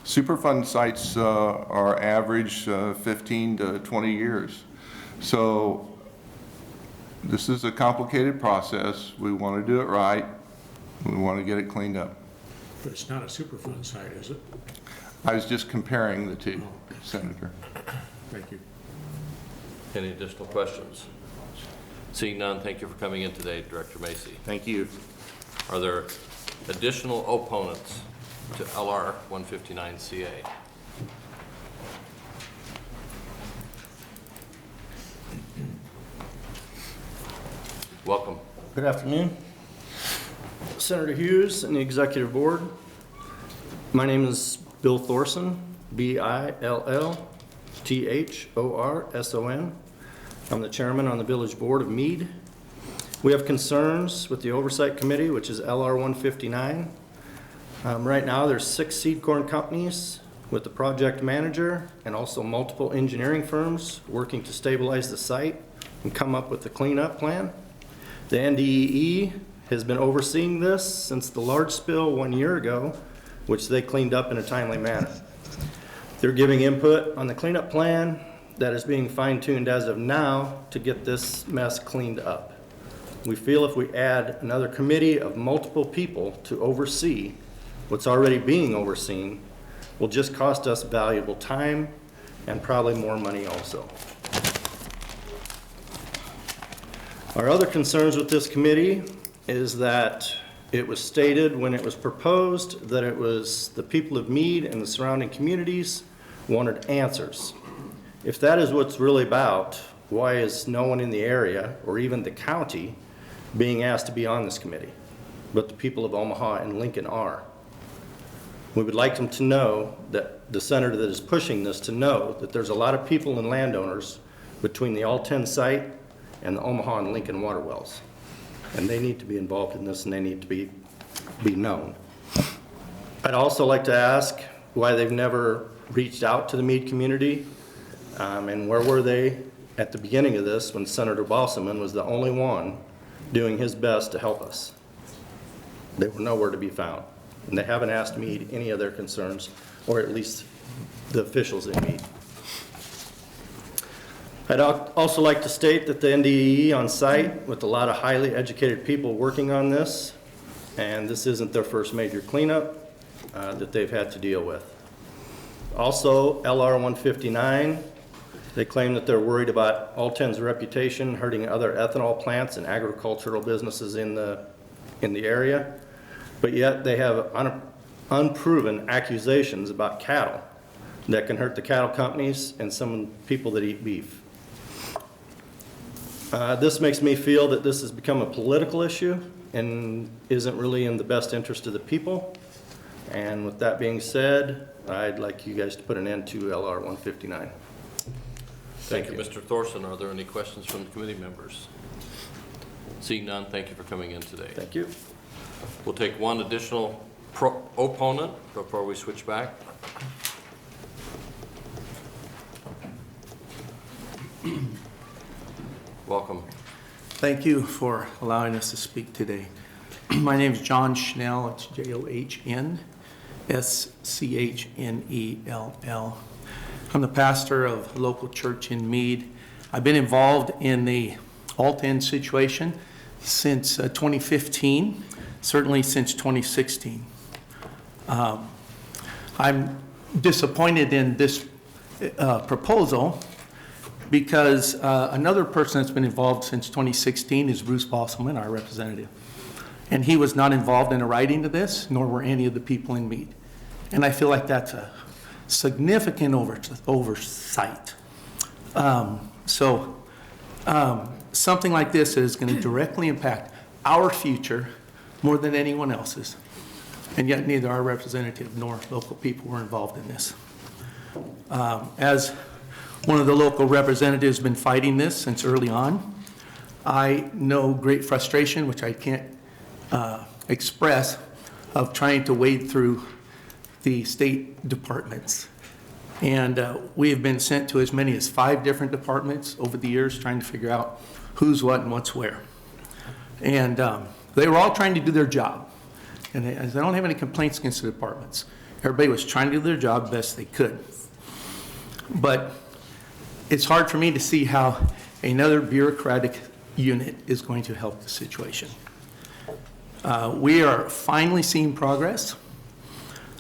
Superfund sites are average 15 to 20 years. So this is a complicated process. We want to do it right. We want to get it cleaned up. But it's not a Superfund site, is it? I was just comparing the two, Senator. Thank you. Any additional questions? Seeing none, thank you for coming in today, Director Macy. Thank you. Are there additional opponents to LR 159CA? Welcome. Good afternoon. Senator Hughes and the Executive Board. My name is Bill Thorson, B-I-L-L-T-H-O-R-S-O-N. I'm the chairman on the Village Board of Meade. We have concerns with the Oversight Committee, which is LR 159. Right now, there's 6 seed corn companies with the project manager and also multiple engineering firms working to stabilize the site and come up with a cleanup plan. The NDEE has been overseeing this since the large spill 1 year ago, which they cleaned up in a timely manner. They're giving input on the cleanup plan that is being fine-tuned as of now to get this mess cleaned up. We feel if we add another committee of multiple people to oversee what's already being overseen will just cost us valuable time and probably more money also. Our other concerns with this committee is that it was stated when it was proposed that it was the people of Meade and the surrounding communities wanted answers. If that is what's really about, why is no one in the area or even the county being asked to be on this committee? But the people of Omaha and Lincoln are. We would like them to know, that the senator that is pushing this, to know that there's a lot of people and landowners between the AltEn site and the Omaha and Lincoln water wells. And they need to be involved in this and they need to be known. I'd also like to ask why they've never reached out to the Meade community and where were they at the beginning of this when Senator Bosselman was the only one doing his best to help us. They were nowhere to be found. And they haven't asked Meade any of their concerns, or at least the officials in Meade. I'd also like to state that the NDE on site with a lot of highly educated people working on this, and this isn't their first major cleanup that they've had to deal with. Also, LR 159, they claim that they're worried about AltEn's reputation hurting other ethanol plants and agricultural businesses in the area, but yet they have unproven accusations about cattle that can hurt the cattle companies and some people that eat beef. This makes me feel that this has become a political issue and isn't really in the best interest of the people. And with that being said, I'd like you guys to put an end to LR 159. Thank you, Mr. Thorson. Are there any questions from the committee members? Seeing none, thank you for coming in today. Thank you. We'll take one additional opponent before we switch back. Welcome. Thank you for allowing us to speak today. My name is John Schnell. It's John-S-C-H-N-E-L-L. I'm the pastor of a local church in Meade. I've been involved in the AltEn situation since 2015, certainly since 2016. I'm disappointed in this proposal because another person that's been involved since 2016 is Bruce Bosselman, our representative. And he was not involved in the writing of this, nor were any of the people in Meade. And I feel like that's a significant oversight. Something like this is going to directly impact our future more than anyone else's. And yet neither our representative nor local people were involved in this. As one of the local representatives been fighting this since early on, I know great frustration, which I can't express, of trying to wade through the state departments. And we have been sent to as many as 5 different departments over the years trying to figure out who's what and what's where. And they were all trying to do their job. And I don't have any complaints against the departments. Everybody was trying to do their job best they could. But it's hard for me to see how another bureaucratic unit is going to help the situation. We are finally seeing progress.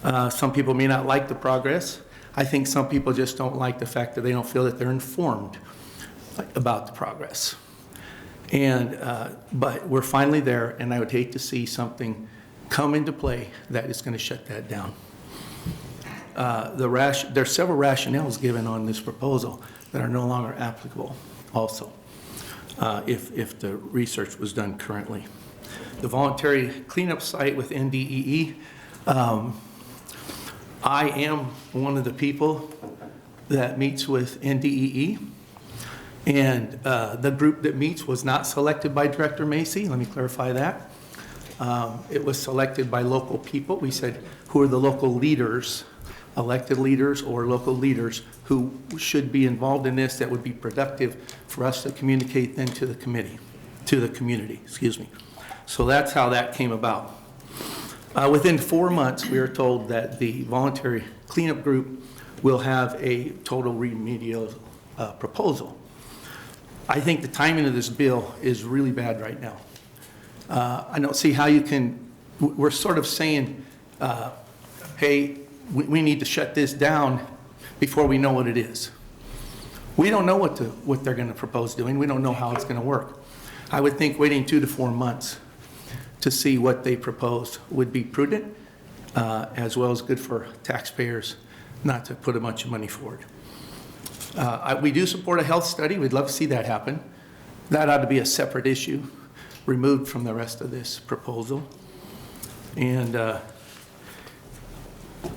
Some people may not like the progress. I think some people just don't like the fact that they don't feel that they're informed about the progress. And, but we're finally there, and I would hate to see something come into play that is going to shut that down. There's several rationales given on this proposal that are no longer applicable also, if the research was done currently. The voluntary cleanup site with NDEE, I am one of the people that meets with NDEE, and the group that meets was not selected by Director Macy. Let me clarify that. It was selected by local people. We said, who are the local leaders, elected leaders or local leaders who should be involved in this that would be productive for us to communicate then to the community, excuse me. So that's how that came about. Within 4 months, we are told that the voluntary cleanup group will have a total remedial proposal. I think the timing of this bill is really bad right now. I don't see how you can, we're sort of saying, hey, we need to shut this down before we know what it is. We don't know what they're going to propose doing. We don't know how it's going to work. I would think waiting 2 to 4 months to see what they propose would be prudent, as well as good for taxpayers not to put a bunch of money forward. We do support a health study. We'd love to see that happen. That ought to be a separate issue, removed from the rest of this proposal. And,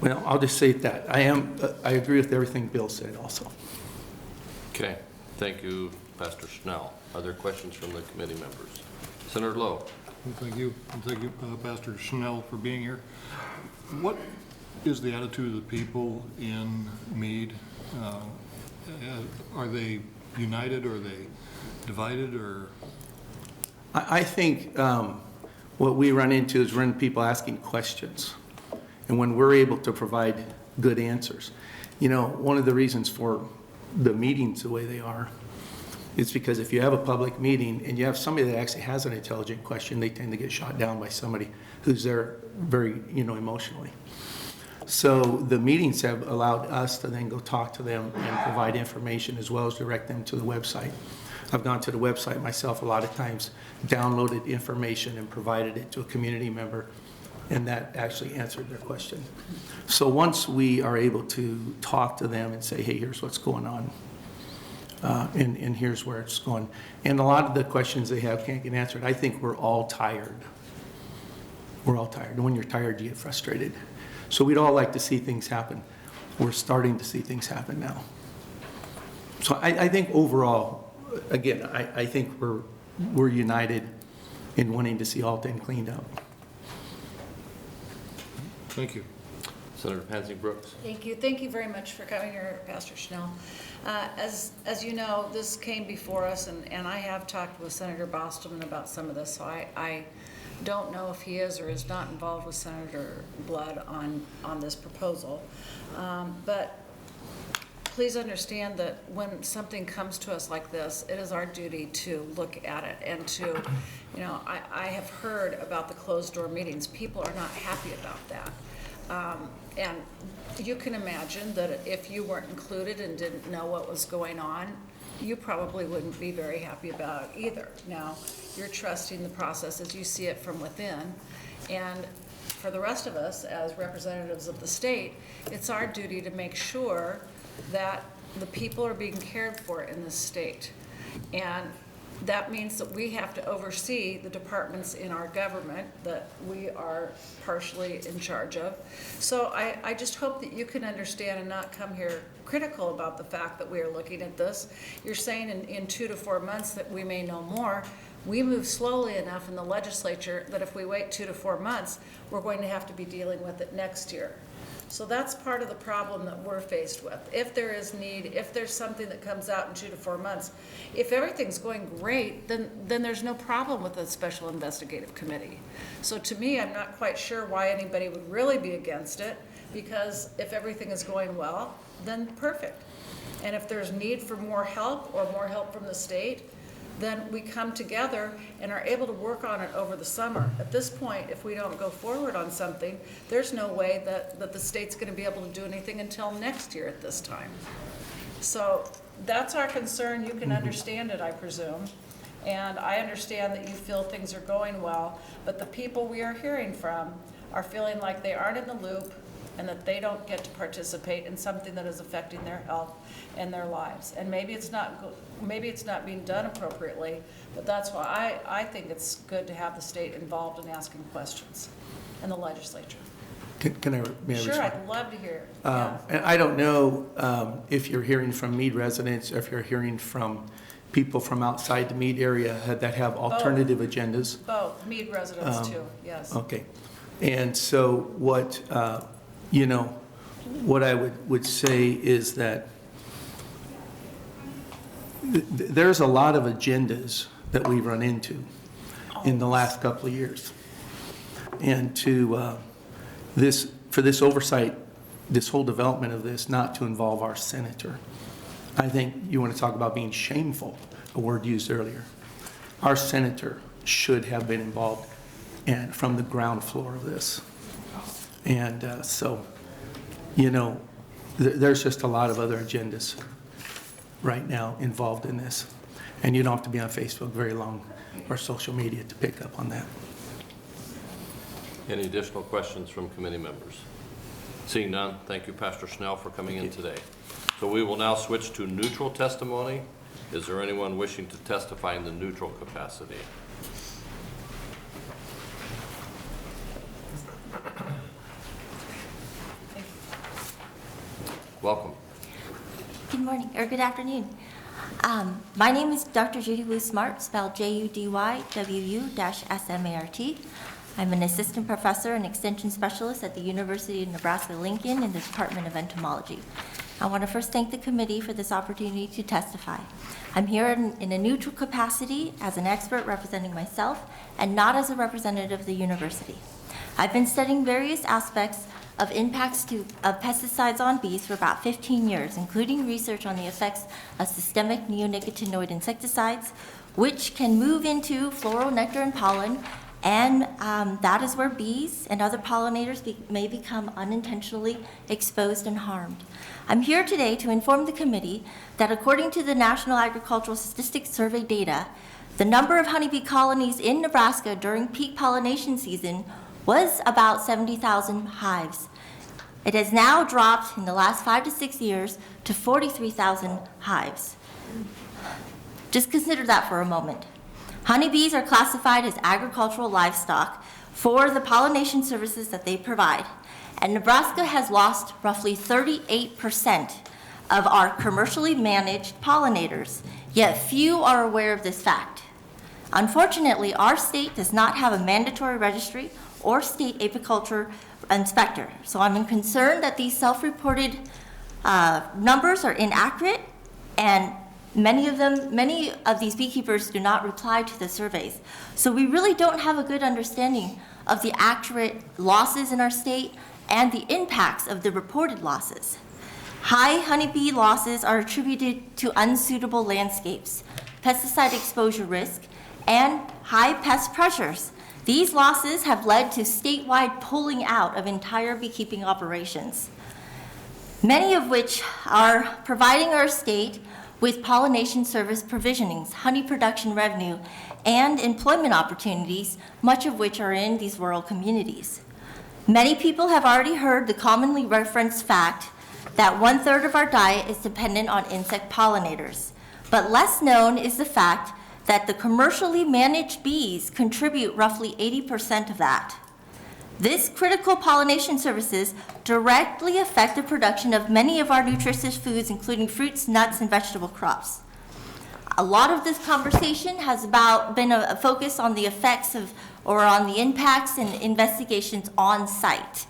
well, I'll just say that. I agree with everything Bill said also. Okay, thank you, Pastor Schnell. Are there questions from the committee members? Senator Lowe. Well, thank you, and thank you, Pastor Schnell, for being here. What is the attitude of the people in Meade? Are they united, or are they divided, or? I think what we run into is people asking questions. And when we're able to provide good answers. You know, one of the reasons for the meetings the way they are is because if you have a public meeting and you have somebody that actually has an intelligent question, they tend to get shot down by somebody who's there very, emotionally. So the meetings have allowed us to then go talk to them and provide information as well as direct them to the website. I've gone to the website myself a lot of times, downloaded information and provided it to a community member, and that actually answered their question. So once we are able to talk to them and say, hey, here's what's going on, and here's where it's going. And a lot of the questions they have can't get answered. I think we're all tired. We're all tired. And when you're tired, you get frustrated. So we'd all like to see things happen. We're starting to see things happen now. So I think overall, again, I think we're united in wanting to see AltEn cleaned up. Thank you. Senator Pansy Brooks. Thank you. Thank you very much for coming here, Pastor Schnell. As you know, this came before us, and I have talked with Senator Bostelman about some of this, so I don't know if he is or is not involved with Senator Blood on this proposal. But please understand that when something comes to us like this, it is our duty to look at it and to, I have heard about the closed door meetings. People are not happy about that. And you can imagine that if you weren't included and didn't know what was going on, you probably wouldn't be very happy about it either. Now, you're trusting the process as you see it from within. And for the rest of us, as representatives of the state, it's our duty to make sure that the people are being cared for in this state. And that means that we have to oversee the departments in our government that we are partially in charge of. So I just hope that you can understand and not come here critical about the fact that we are looking at this. You're saying in 2 to 4 months that we may know more. we move slowly enough in the legislature that if we wait 2 to 4 months, we're going to have to be dealing with it next year. So that's part of the problem that we're faced with. If there is need, if there's something that comes out in 2 to 4 months, if everything's going great, then there's no problem with a special investigative committee. So to me, I'm not quite sure why anybody would really be against it, because if everything is going well, then perfect. And if there's need for more help or more help from the state, then we come together and are able to work on it over the summer. At this point, if we don't go forward on something, there's no way that the state's going to be able to do anything until next year at this time. So that's our concern. You can understand it, I presume. And I understand that you feel things are going well, but the people we are hearing from are feeling like they aren't in the loop and that they don't get to participate in something that is affecting their health and their lives. And maybe it's not being done appropriately, but that's why I think it's good to have the state involved in asking questions, and the legislature. May I Sure, respond? I'd love to hear it. Yeah. And I don't know if you're hearing from Meade residents, or if you're hearing from people from outside the Meade area that have alternative agendas. Both, Meade residents too, yes. Okay. And so what, what I would say is that there's a lot of agendas that we run into in the last couple of years. And for this oversight, this whole development of this, not to involve our senator. I think you want to talk about being shameful, a word used earlier. Our senator should have been involved and from the ground floor of this. And there's just a lot of other agendas right now involved in this. And you don't have to be on Facebook very long or social media to pick up on that. Any additional questions from committee members? Seeing none, thank you, Pastor Schnell, for coming in today. So we will now switch to neutral testimony. Is there anyone wishing to testify in the neutral capacity? Welcome. Good morning, or good afternoon. My name is Dr. Judy Wu Smart, spelled JUDYWU-SMART. I'm an assistant professor and extension specialist at the University of Nebraska-Lincoln in the Department of Entomology. I want to first thank the committee for this opportunity to testify. I'm here in a neutral capacity as an expert representing myself and not as a representative of the university. I've been studying various aspects of impacts of pesticides on bees for about 15 years, including research on the effects of systemic neonicotinoid insecticides, which can move into floral nectar and pollen, and that is where bees and other pollinators may become unintentionally exposed and harmed. I'm here today to inform the committee that according to the National Agricultural Statistics Survey data, the number of honeybee colonies in Nebraska during peak pollination season was about 70,000 hives. It has now dropped in the last 5 to 6 years to 43,000 hives. Just consider that for a moment. Honeybees are classified as agricultural livestock for the pollination services that they provide, and Nebraska has lost roughly 38% of our commercially managed pollinators, yet few are aware of this fact. Unfortunately, our state does not have a mandatory registry or state apiculture inspector. So I'm concerned that these self-reported numbers are inaccurate, and many of these beekeepers do not reply to the surveys. So we really don't have a good understanding of the accurate losses in our state and the impacts of the reported losses. High honeybee losses are attributed to unsuitable landscapes, pesticide exposure risk, and high pest pressures. These losses have led to statewide pulling out of entire beekeeping operations, many of which are providing our state with pollination service provisionings, honey production revenue, and employment opportunities, much of which are in these rural communities. Many people have already heard the commonly referenced fact that 1/3 of our diet is dependent on insect pollinators, but less known is the fact that the commercially managed bees contribute roughly 80% of that. This critical pollination services directly affect the production of many of our nutritious foods, including fruits, nuts, and vegetable crops. A lot of this conversation has been a focus on the effects of, or on the impacts and investigations on site,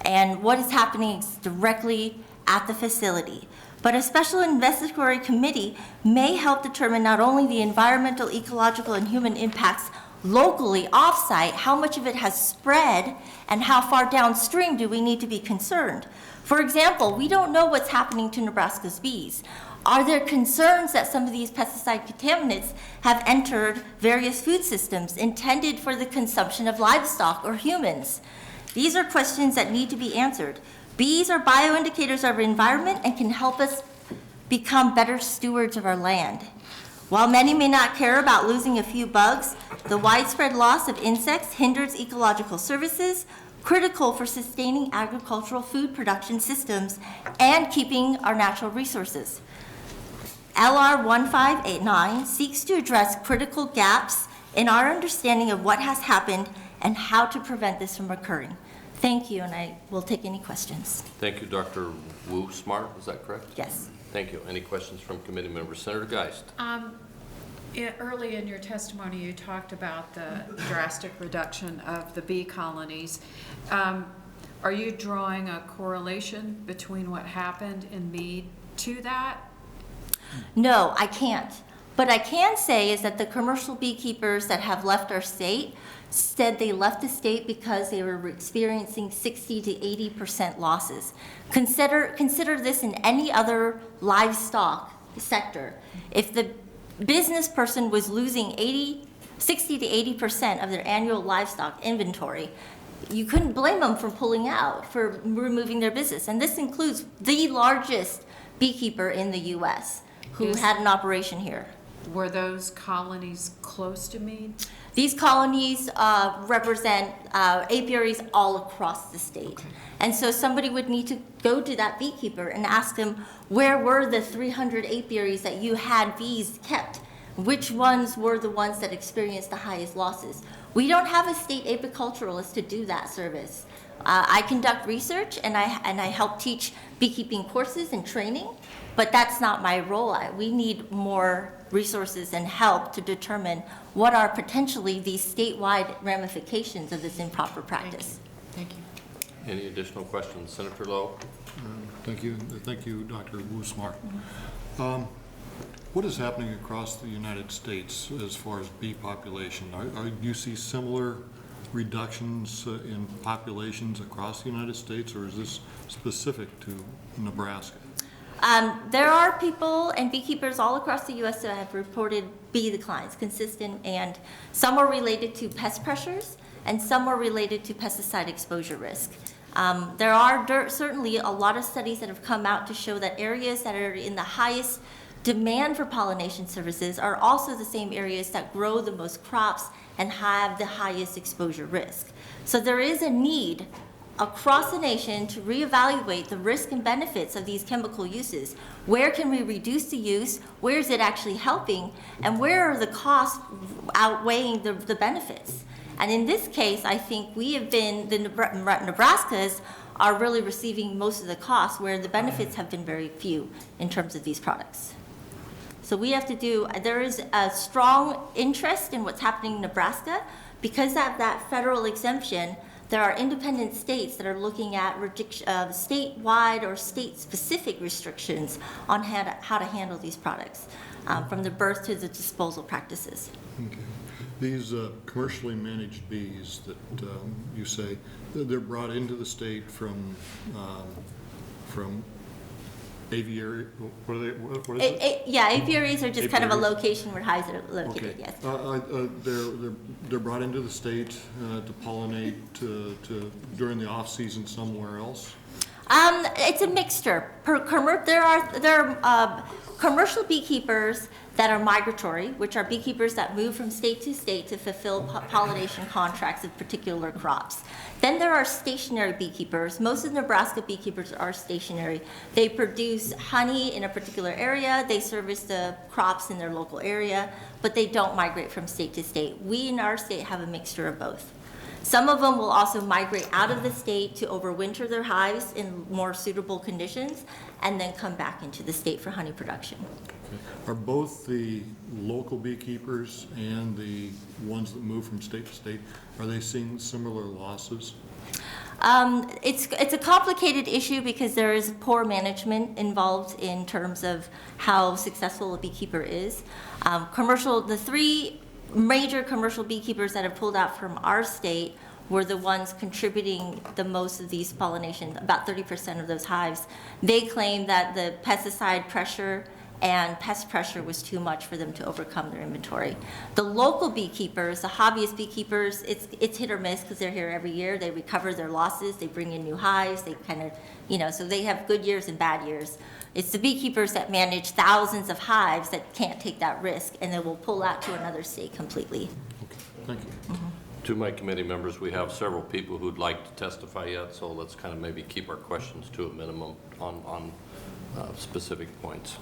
and what is happening directly at the facility. But a special investigatory committee may help determine not only the environmental, ecological, and human impacts locally off-site, how much of it has spread, and how far downstream do we need to be concerned. For example, we don't know what's happening to Nebraska's bees. Are there concerns that some of these pesticide contaminants have entered various food systems intended for the consumption of livestock or humans? These are questions that need to be answered. Bees are bioindicators of our environment and can help us become better stewards of our land. While many may not care about losing a few bugs, the widespread loss of insects hinders ecological services critical for sustaining agricultural food production systems and keeping our natural resources. LR 1589 seeks to address critical gaps in our understanding of what has happened and how to prevent this from occurring. Thank you, and I will take any questions. Thank you, Dr. Wu Smart, is that correct? Yes. Thank you. Any questions from committee members? Senator Geist. Early in your testimony, you talked about the drastic reduction of the bee colonies. Are you drawing a correlation between what happened in Meade to that? No, I can't. But I can say is that the commercial beekeepers that have left our state said they left the state because they were experiencing 60 to 80% losses. Consider this in any other livestock sector. If the business person was losing 60 to 80% of their annual livestock inventory, you couldn't blame them for pulling out, for removing their business. And this includes the largest beekeeper in the U.S. who had an operation here. Were those colonies close to Meade? These colonies represent apiaries all across the state. Okay. And so somebody would need to go to that beekeeper and ask them, where were the 300 apiaries that you had bees kept? Which ones were the ones that experienced the highest losses? We don't have a state apiculturalist to do that service. I conduct research and I help teach beekeeping courses and training, but that's not my role. We need more resources and help to determine what are potentially these statewide ramifications of this improper practice. Thank you. Any additional questions? Senator Lowe? Thank you, Dr. Wu Smart. What is happening across the United States as far as bee population? Do you see similar reductions in populations across the United States, or is this specific to Nebraska? There are people and beekeepers all across the U.S. that have reported bee declines, consistent, and some are related to pest pressures, and some are related to pesticide exposure risk. There are certainly a lot of studies that have come out to show that areas that are in the highest demand for pollination services are also the same areas that grow the most crops and have the highest exposure risk. So there is a need across the nation to reevaluate the risk and benefits of these chemical uses. Where can we reduce the use? Where is it actually helping? And where are the costs outweighing the benefits? And in this case, I think we have been, the Nebraskas are really receiving most of the costs, where the benefits have been very few in terms of these products. So we have to do, there is a strong interest in what's happening in Nebraska. Because of that federal exemption, there are independent states that are looking at statewide or state-specific restrictions on how to handle these products, from the birth to the disposal practices. Okay. These commercially managed bees that you say, they're brought into the state from aviary, what is it? Yeah, apiaries are just kind of a location where hives are located, okay. Yes. They're brought into the state to pollinate during the off-season somewhere else? It's a mixture. There are commercial beekeepers that are migratory, which are beekeepers that move from state to state to fulfill pollination contracts of particular crops. Then there are stationary beekeepers. Most of the Nebraska beekeepers are stationary. They produce honey in a particular area. They service the crops in their local area, but they don't migrate from state to state. We in our state have a mixture of both. Some of them will also migrate out of the state to overwinter their hives in more suitable conditions and then come back into the state for honey production. Are both the local beekeepers and the ones that move from state to state, are they seeing similar losses? It's a complicated issue because there is poor management involved in terms of how successful a beekeeper is. The three major commercial beekeepers that have pulled out from our state were the ones contributing the most of these pollination, about 30% of those hives. They claim that the pesticide pressure and pest pressure was too much for them to overcome their inventory. The local beekeepers, the hobbyist beekeepers, it's hit or miss because they're here every year. They recover their losses, they bring in new hives, they kind of, so they have good years and bad years. It's the beekeepers that manage thousands of hives that can't take that risk and then will pull out to another state completely. Okay, thank you. To my committee members, we have several people who'd like to testify yet, so let's kind of maybe keep our questions to a minimum on specific points.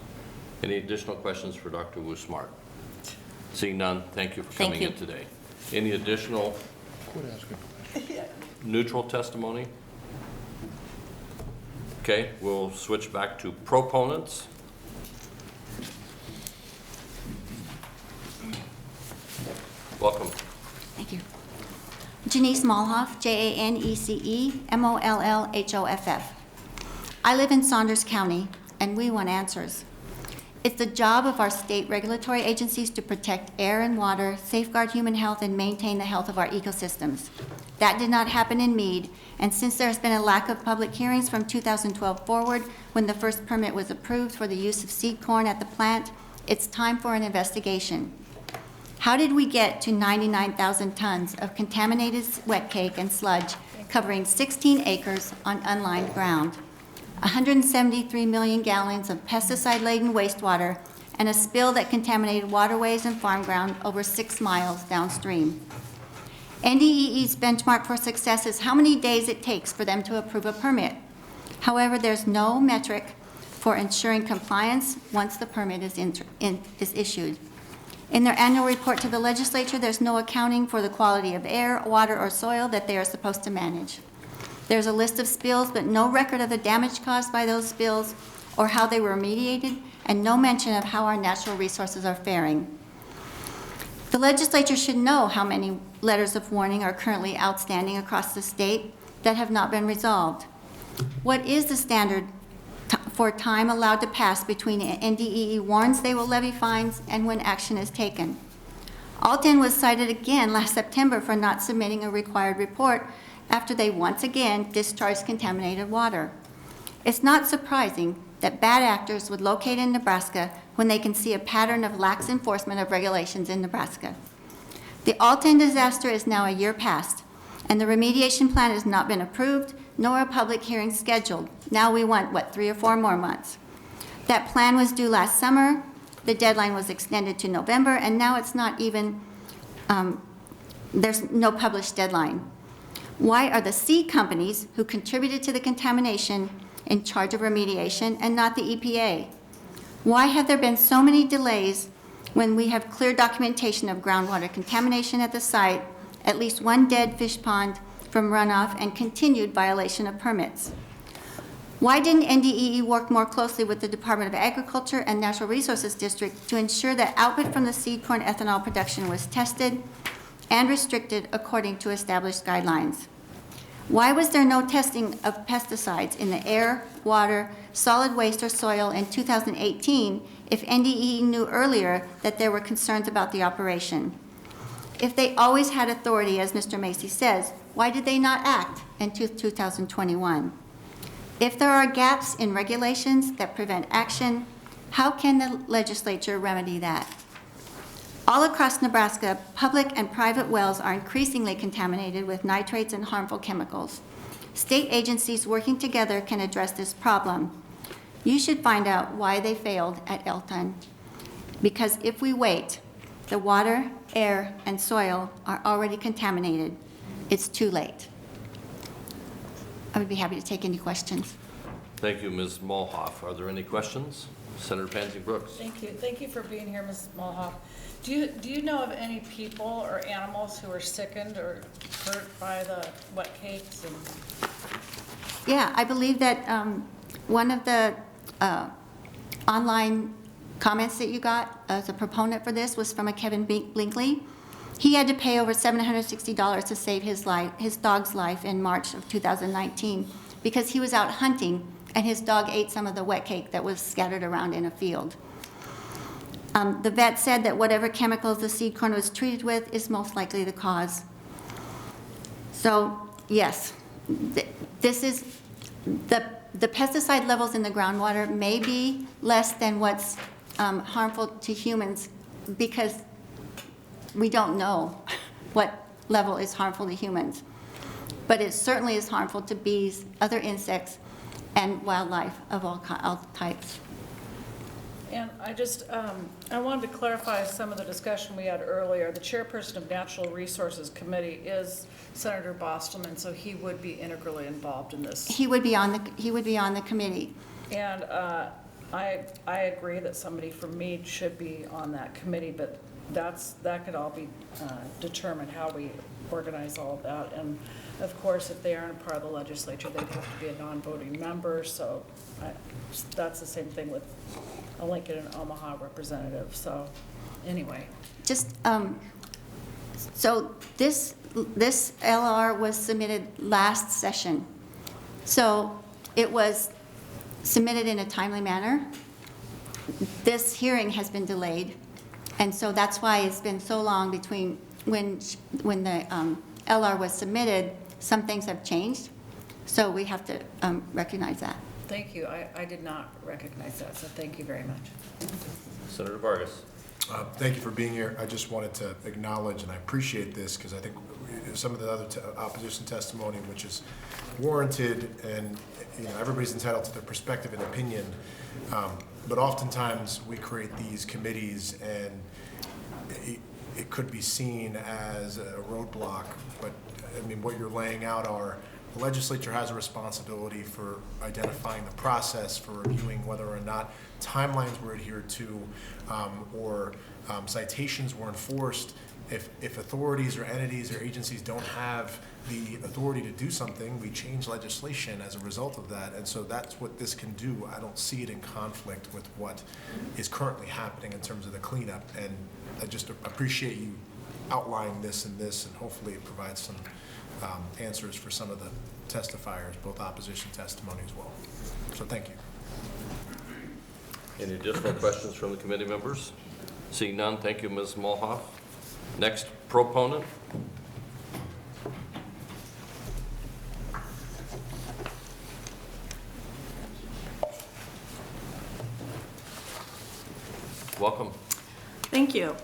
Any additional questions for Dr. Wu Smart? Seeing none, thank you for coming in today. Any additional neutral testimony? Okay, we'll switch back to proponents. Welcome. Thank you. Janice Malhoff, Janecemollhoff. I live in Saunders County, and we want answers. It's the job of our state regulatory agencies to protect air and water, safeguard human health, and maintain the health of our ecosystems. That did not happen in Meade, and since there has been a lack of public hearings from 2012 forward, when the first permit was approved for the use of seed corn at the plant, it's time for an investigation. How did we get to 99,000 tons of contaminated wet cake and sludge covering 16 acres on unlined ground? 173 million gallons of pesticide-laden wastewater, and a spill that contaminated waterways and farm ground over 6 miles downstream. NDEE's benchmark for success is how many days it takes for them to approve a permit. However, there's no metric for ensuring compliance once the permit is issued. In their annual report to the legislature, there's no accounting for the quality of air, water, or soil that they are supposed to manage. There's a list of spills, but no record of the damage caused by those spills or how they were remediated, and no mention of how our natural resources are faring. The legislature should know how many letters of warning are currently outstanding across the state that have not been resolved. What is the standard for time allowed to pass between NDEE warns they will levy fines and when action is taken? AltEn was cited again last September for not submitting a required report after they once again discharged contaminated water. It's not surprising that bad actors would locate in Nebraska when they can see a pattern of lax enforcement of regulations in Nebraska. The AltEn disaster is now a year past, and the remediation plan has not been approved, nor a public hearing scheduled. Now we want, 3 or 4 more months? That plan was due last summer. The deadline was extended to November, and now it's not even, there's no published deadline. Why are the seed companies who contributed to the contamination in charge of remediation and not the EPA? Why have there been so many delays when we have clear documentation of groundwater contamination at the site, at least 1 dead fish pond from runoff, and continued violation of permits? Why didn't NDEE work more closely with the Department of Agriculture and Natural Resources District to ensure that output from the seed corn ethanol production was tested and restricted according to established guidelines? Why was there no testing of pesticides in the air, water, solid waste, or soil in 2018 if NDEE knew earlier that there were concerns about the operation? If they always had authority, as Mr. Macy says, why did they not act in 2021? If there are gaps in regulations that prevent action, how can the legislature remedy that? All across Nebraska, public and private wells are increasingly contaminated with nitrates and harmful chemicals. State agencies working together can address this problem. You should find out why they failed at AltEn, because if we wait, the water, air, and soil are already contaminated. It's too late. I would be happy to take any questions. Thank you, Ms. Mulhoff. Are there any questions? Senator Pansy Brooks. Thank you. Thank you for being here, Ms. Mulhoff. Do you know of any people or animals who are sickened or hurt by the wet cakes? And Yeah, I believe that one of the online comments that you got as a proponent for this was from a Kevin Blinkley. He had to pay over $760 to save his dog's life in March of 2019 because he was out hunting and his dog ate some of the wet cake that was scattered around in a field. The vet said that whatever chemicals the seed corn was treated with is most likely the cause. So, yes, this is, the pesticide levels in the groundwater may be less than what's harmful to humans because we don't know what level is harmful to humans. But it certainly is harmful to bees, other insects, and wildlife of all types. And I just, I wanted to clarify some of the discussion we had earlier. The chairperson of Natural Resources Committee is Senator Bostelman, so he would be integrally involved in this. He would be on the committee. And I agree that somebody from Meade should be on that committee, but that could all be determined how we organize all of that. And of course, if they aren't a part of the legislature, they'd have to be a non-voting member. So that's the same thing with a Lincoln and Omaha representative. So anyway. Just, so this LR was submitted last session. So it was submitted in a timely manner. This hearing has been delayed. And so that's why it's been so long between when the LR was submitted. Some things have changed. So we have to recognize that. Thank you. I did not recognize that, so thank you very much. Senator Vargas. Thank you for being here. I just wanted to acknowledge, and I appreciate this, because I think some of the other opposition testimony, which is warranted, and everybody's entitled to their perspective and opinion, but oftentimes we create these committees, and it could be seen as a roadblock, but I mean, what you're laying out are the legislature has a responsibility for identifying the process, for reviewing whether or not timelines were adhered to, or citations were enforced. If authorities or entities or agencies don't have the authority to do something, we change legislation as a result of that. And so that's what this can do. I don't see it in conflict with what is currently happening in terms of the cleanup. And I just appreciate you outlining this, and hopefully it provides some answers for some of the testifiers, both opposition testimony as well. So thank you. Any additional questions from the committee members? Seeing none, thank you, Ms. Mulhoff. Next proponent. Welcome. Thank you.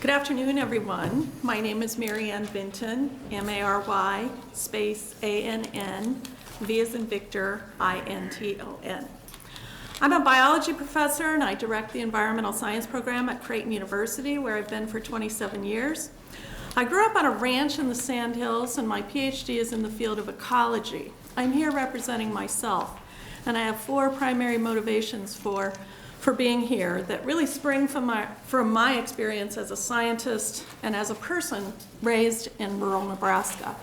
Good afternoon, everyone. My name is Mary Ann Vinton, M-A-R-Y, space A-N-N, V as in Victor, I-N-T-O-N. I'm a biology professor, and I direct the environmental science program at Creighton University, where I've been for 27 years. I grew up on a ranch in the Sandhills, and my PhD is in the field of ecology. I'm here representing myself, and I have 4 primary motivations for being here that really spring from my experience as a scientist and as a person raised in rural Nebraska.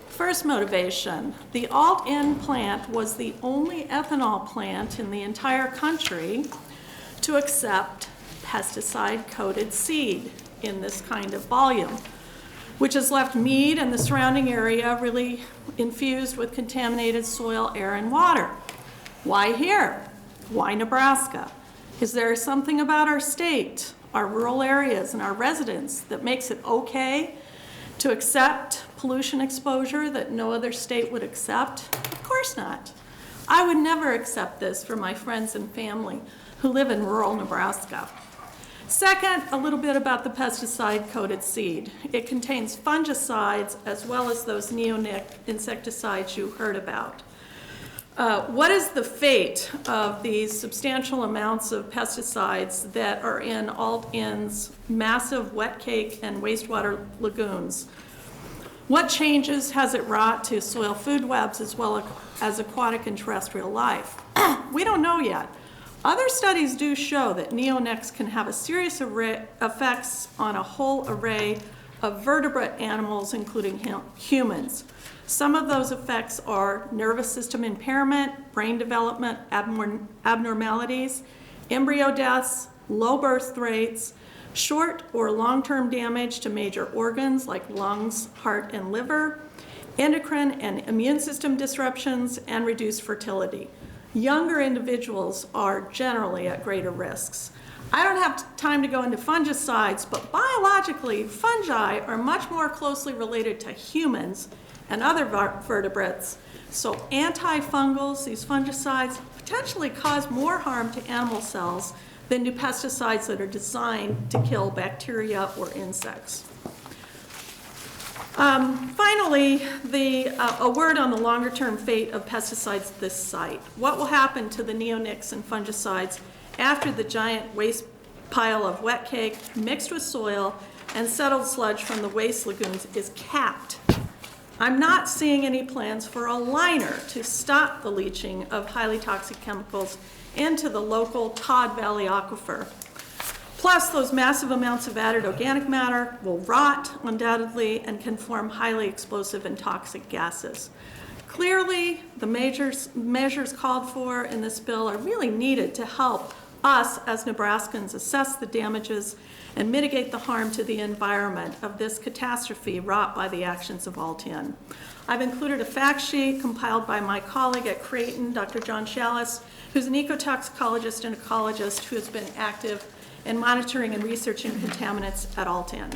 First motivation, the AltEn plant was the only ethanol plant in the entire country to accept pesticide-coated seed in this kind of volume, which has left Meade and the surrounding area really infused with contaminated soil, air, and water. Why here? Why Nebraska? Is there something about our state, our rural areas, and our residents that makes it okay to accept pollution exposure that no other state would accept? Of course not. I would never accept this for my friends and family who live in rural Nebraska. Second, a little bit about the pesticide-coated seed. It contains fungicides as well as those neonic insecticides you heard about. What is the fate of these substantial amounts of pesticides that are in AltEn's massive wet cake and wastewater lagoons? What changes has it wrought to soil food webs as well as aquatic and terrestrial life? We don't know yet. Other studies do show that neonics can have a serious effects on a whole array of vertebrate animals, including humans. Some of those effects are nervous system impairment, brain development abnormalities, embryo deaths, low birth rates, short or long-term damage to major organs like lungs, heart, and liver, endocrine and immune system disruptions, and reduced fertility. Younger individuals are generally at greater risks. I don't have time to go into fungicides, but biologically, fungi are much more closely related to humans and other vertebrates. So antifungals, these fungicides, potentially cause more harm to animal cells than do pesticides that are designed to kill bacteria or insects. Finally, a word on the longer-term fate of pesticides at this site. What will happen to the neonics and fungicides after the giant waste pile of wet cake mixed with soil and settled sludge from the waste lagoons is capped? I'm not seeing any plans for a liner to stop the leaching of highly toxic chemicals into the local Todd Valley aquifer. Plus, those massive amounts of added organic matter will rot, undoubtedly, and can form highly explosive and toxic gases. Clearly, the measures called for in this bill are really needed to help us as Nebraskans assess the damages and mitigate the harm to the environment of this catastrophe wrought by the actions of AltEn. I've included a fact sheet compiled by my colleague at Creighton, Dr. John Shallis, who's an ecotoxicologist and ecologist who has been active in monitoring and researching contaminants at AltEn.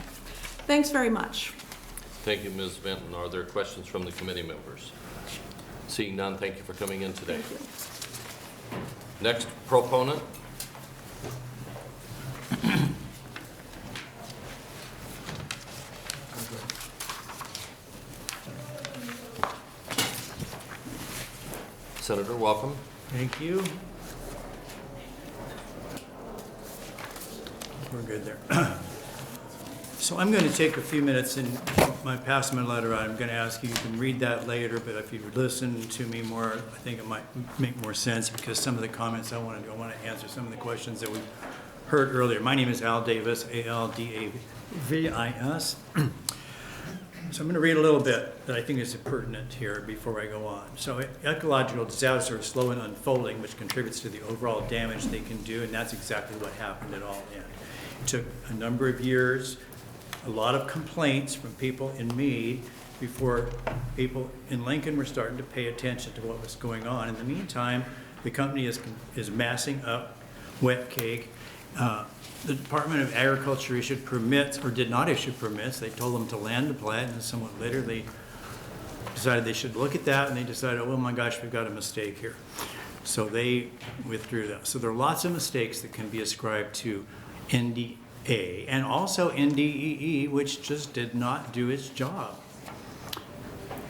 Thanks very much. Thank you, Ms. Benton. Are there questions from the committee members? Seeing none, thank you for coming in today. Thank you. Next proponent. Senator, welcome. Thank you. We're good there. So I'm going to take a few minutes and my pass my letter out. I'm going to ask you can read that later, but if you would listen to me more, I think it might make more sense because some of the comments I want to answer some of the questions that we heard earlier. My name is Al Davis, A-L-D-A-V-I-S. So I'm going to read a little bit that I think is pertinent here before I go on. So ecological disasters are slow in unfolding, which contributes to the overall damage they can do, and that's exactly what happened at AltEn. It took a number of years, a lot of complaints from people in Meade before people in Lincoln were starting to pay attention to what was going on. In the meantime, the company is massing up wet cake. The Department of Agriculture issued permits, or did not issue permits. They told them to land the plant, and somewhat later they decided they should look at that, and they decided, oh my gosh, we've got a mistake here. So they withdrew that. So there are lots of mistakes that can be ascribed to NDA, and also NDEE, which just did not do its job.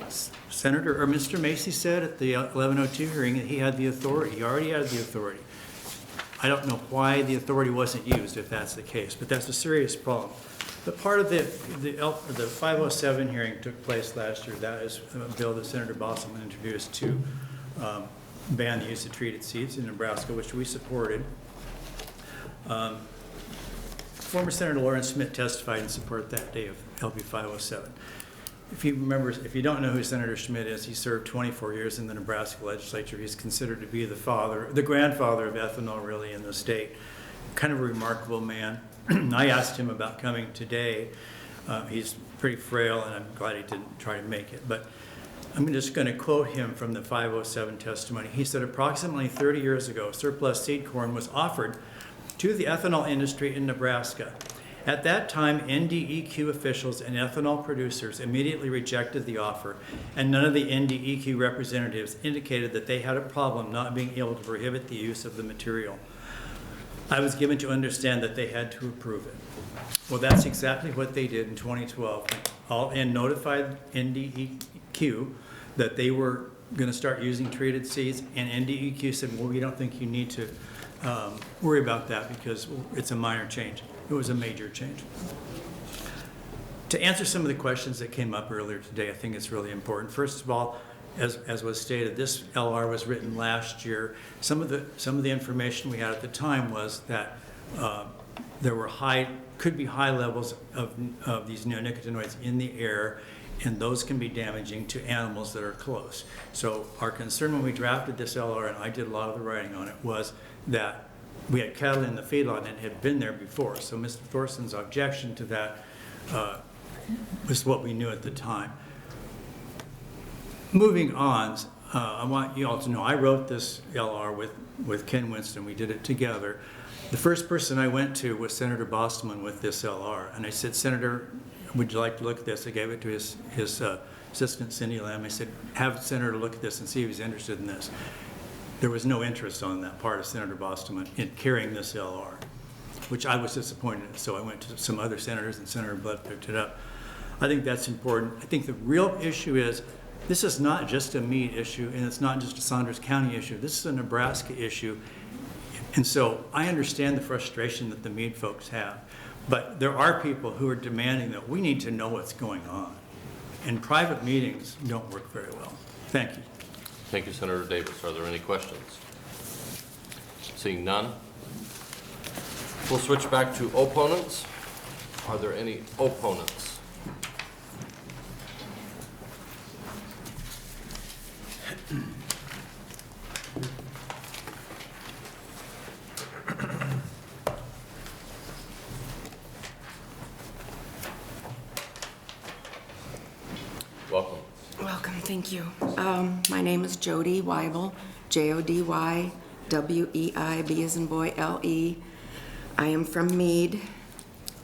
Senator, or Mr. Macy said at the 1102 hearing that he had the authority. He already had the authority. I don't know why the authority wasn't used if that's the case, but that's a serious problem. But part of the 507 hearing took place last year. That is a bill that Senator Bosselman introduced to ban the use of treated seeds in Nebraska, which we supported. Former Senator Lawrence Smith testified in support that day of LB 507. If you remember, if you don't know who Senator Schmidt is, he served 24 years in the Nebraska legislature. He's considered to be the grandfather of ethanol really in the state. Kind of a remarkable man. I asked him about coming today. He's pretty frail and I'm glad he didn't try to make it. But I'm just going to quote him from the 507 testimony. He said, approximately 30 years ago, surplus seed corn was offered to the ethanol industry in Nebraska. At that time, NDEQ officials and ethanol producers immediately rejected the offer, and none of the NDEQ representatives indicated that they had a problem not being able to prohibit the use of the material. I was given to understand that they had to approve it. Well, that's exactly what they did in 2012. AltEn notified NDEQ that they were going to start using treated seeds, and NDEQ said, well, we don't think you need to worry about that because it's a minor change. It was a major change. To answer some of the questions that came up earlier today, I think it's really important. First of all, as was stated, this LR was written last year. Some of the information we had at the time was that there were could be high levels of these neonicotinoids in the air, and those can be damaging to animals that are close. So our concern when we drafted this LR, and I did a lot of the writing on it, was that we had cattle in the feedlot and it had been there before. So Mr. Thorson's objection to that was what we knew at the time. Moving on, I want you all to know I wrote this LR with Ken Winston. We did it together. The first person I went to was Senator Bostman with this LR, and I said, Senator, would you like to look at this? I gave it to his assistant, Cindy Lamb. I said, have the senator look at this and see if he's interested in this. There was no interest on that part of Senator Bostman in carrying this LR, which I was disappointed in. So I went to some other senators, and Senator Blood picked it up. I think that's important. I think the real issue is this is not just a Meade issue, and it's not just a Saunders County issue. This is a Nebraska issue. And so I understand the frustration that the Meade folks have, but there are people who are demanding that we need to know what's going on. And private meetings don't work very well. Thank you. Thank you, Senator Davis. Are there any questions? Seeing none, we'll switch back to opponents. Are there any opponents? Welcome. Welcome, thank you. My name is Jody Weibel, Jody-W-E-I, B as in boy, L-E. I am from Meade.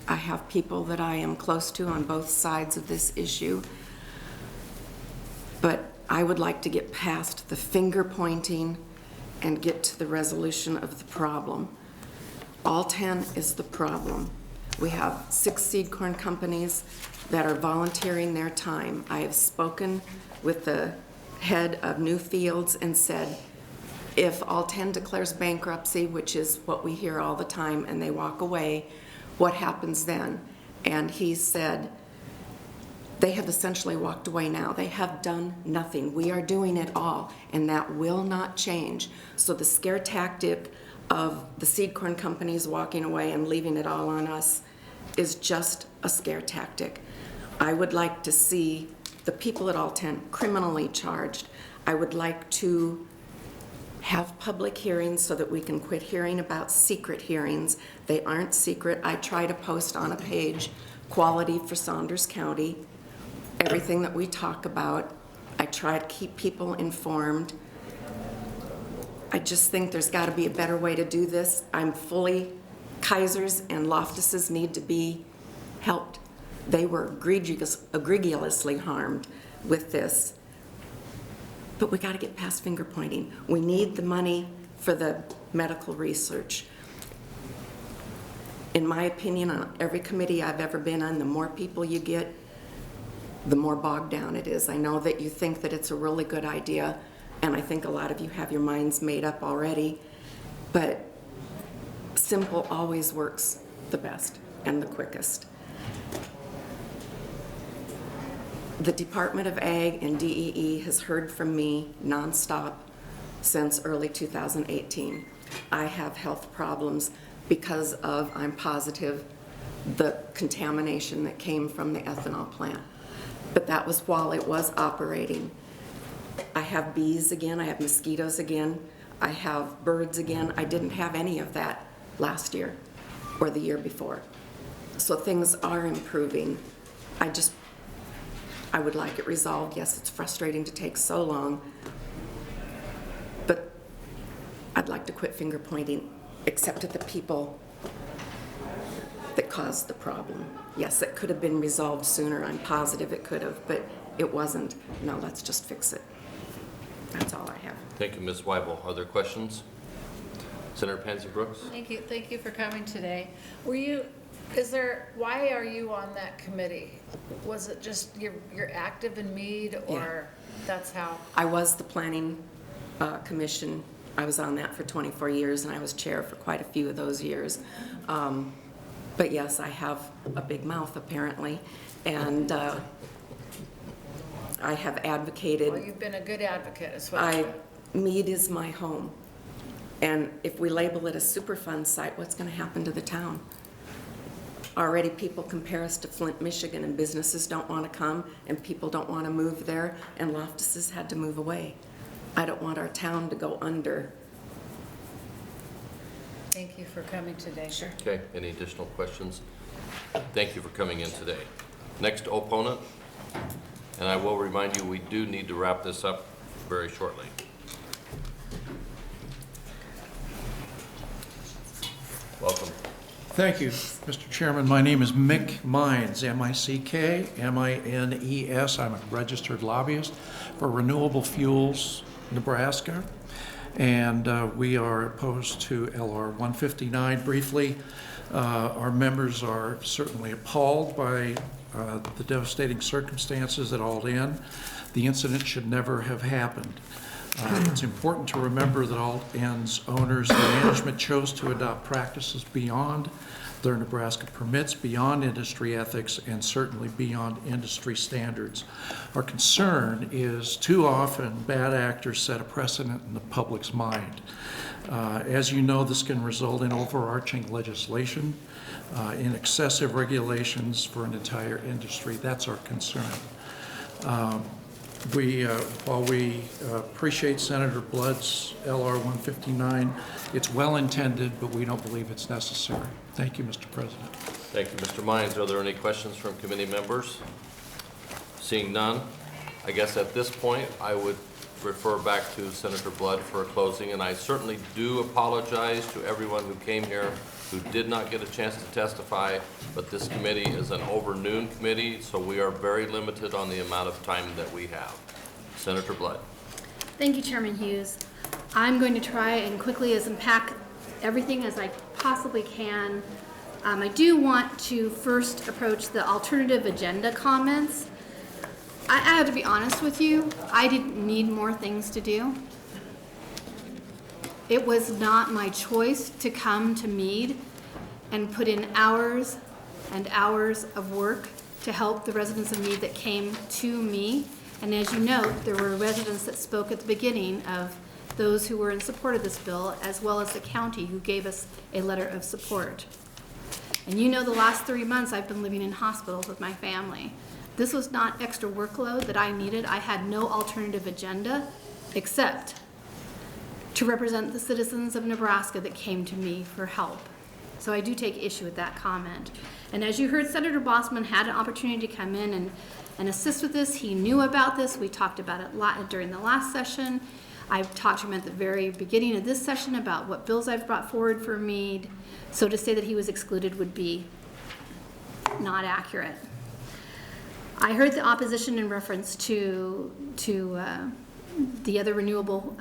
I have people that I am close to on both sides of this issue. But I would like to get past the finger pointing and get to the resolution of the problem. AltEn is the problem. We have 6 seed corn companies that are volunteering their time. I have spoken with the head of Newfields and said, if AltEn declares bankruptcy, which is what we hear all the time, and they walk away, what happens then? And he said, they have essentially walked away now. They have done nothing. We are doing it all, and that will not change. So the scare tactic of the seed corn companies walking away and leaving it all on us is just a scare tactic. I would like to see the people at AltEn criminally charged. I would like to have public hearings so that we can quit hearing about secret hearings. They aren't secret. I try to post on a page, quality for Saunders County, everything that we talk about. I try to keep people informed. I just think there's got to be a better way to do this. I'm fully, Kaisers and Loftuses need to be helped. They were egregiously harmed with this. But we got to get past finger pointing. We need the money for the medical research. In my opinion, on every committee I've ever been on, the more people you get, the more bogged down it is. I know that you think that it's a really good idea, and I think a lot of you have your minds made up already, but simple always works the best and the quickest. The Department of Ag and DEE has heard from me nonstop since early 2018. I have health problems because of, I'm positive, the contamination that came from the ethanol plant. But that was while it was operating. I have bees again, I have mosquitoes again, I have birds again. I didn't have any of that last year or the year before. So things are improving. I would like it resolved. Yes, it's frustrating to take so long, but I'd like to quit finger pointing, except at the people that caused the problem. Yes, it could have been resolved sooner. I'm positive it could have, but it wasn't. No, let's just fix it. That's all I have. Thank you, Ms. Weibel. Are there questions? Senator Pansy Brooks? Thank you for coming today. Why are you on that committee? Was it just you're active in Meade, or that's how? I was the planning commission. I was on that for 24 years, and I was chair for quite a few of those years. But yes, I have a big mouth apparently, and I have advocated. Well, you've been a good advocate as well. Meade is my home. And if we label it a Superfund site, what's going to happen to the town? Already people compare us to Flint, Michigan, and businesses don't want to come, and people don't want to move there, and Loftus has had to move away. I don't want our town to go under. Thank you for coming today. Sure. Okay, any additional questions? Thank you for coming in today. Next opponent, and I will remind you, we do need to wrap this up very shortly. Welcome. Thank you, Mr. Chairman. My name is Mick Mines, M-I-C-K, M-I-N-E-S. I'm a registered lobbyist for Renewable Fuels Nebraska, and we are opposed to LR 159. Briefly, our members are certainly appalled by the devastating circumstances at AltEn. The incident should never have happened. It's important to remember that AltEn's owners and management chose to adopt practices beyond their Nebraska permits, beyond industry ethics, and certainly beyond industry standards. Our concern is too often bad actors set a precedent in the public's mind. As you know, this can result in overarching legislation, in excessive regulations for an entire industry. That's our concern. While we appreciate Senator Blood's LR 159, it's well intended, but we don't believe it's necessary. Thank you, Mr. President. Thank you, Mr. Mines. Are there any questions from committee members? Seeing none, I guess at this point I would refer back to Senator Blood for a closing, and I certainly do apologize to everyone who came here who did not get a chance to testify, but this committee is an over noon committee, so we are very limited on the amount of time that we have. Senator Blood. Thank you, Chairman Hughes. I'm going to try and quickly as unpack everything as I possibly can. I do want to first approach the alternative agenda comments. I have to be honest with you, I didn't need more things to do. It was not my choice to come to Meade and put in hours and hours of work to help the residents of Meade that came to me. And as you note, there were residents that spoke at the beginning of those who were in support of this bill, as well as the county who gave us a letter of support. And you know the last 3 months I've been living in hospitals with my family. This was not extra workload that I needed. I had no alternative agenda except to represent the citizens of Nebraska that came to me for help. So I do take issue with that comment. And as you heard, Senator Bossman had an opportunity to come in and assist with this. He knew about this. We talked about it during the last session. I talked to him at the very beginning of this session about what bills I've brought forward for Meade. So to say that he was excluded would be not accurate. I heard the opposition in reference to the other renewable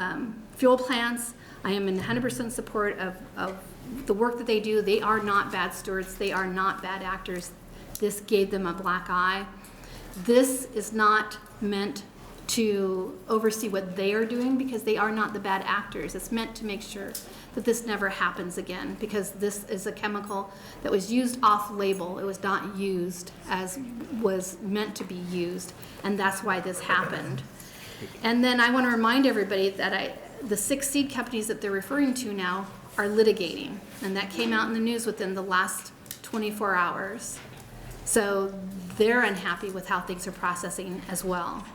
fuel plants. I am in 100% support of the work that they do. They are not bad stewards. They are not bad actors. This gave them a black eye. This is not meant to oversee what they are doing because they are not the bad actors. It's meant to make sure that this never happens again because this is a chemical that was used off-label. It was not used as was meant to be used, and that's why this happened. And then I want to remind everybody that the 6 seed companies that they're referring to now are litigating, and that came out in the news within the last 24 hours. So they're unhappy with how things are processing as well.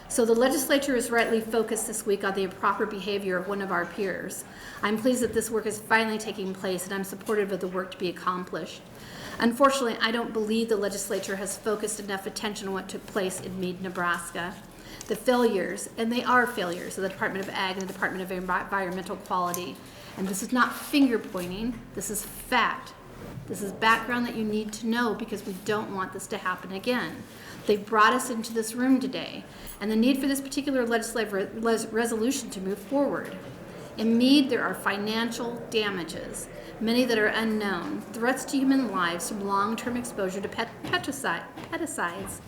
So the legislature is rightly focused this week on the improper behavior of one of our peers. I'm pleased that this work is finally taking place, and I'm supportive of the work to be accomplished. Unfortunately, I don't believe the legislature has focused enough attention on what took place in Meade, Nebraska. The failures, and they are failures, of the Department of Ag and the Department of Environmental Quality. And this is not finger pointing, this is fact. This is background that you need to know because we don't want this to happen again. They brought us into this room today, and the need for this particular legislative resolution to move forward. In Meade, there are financial damages, many that are unknown, threats to human lives from long-term exposure to pesticides.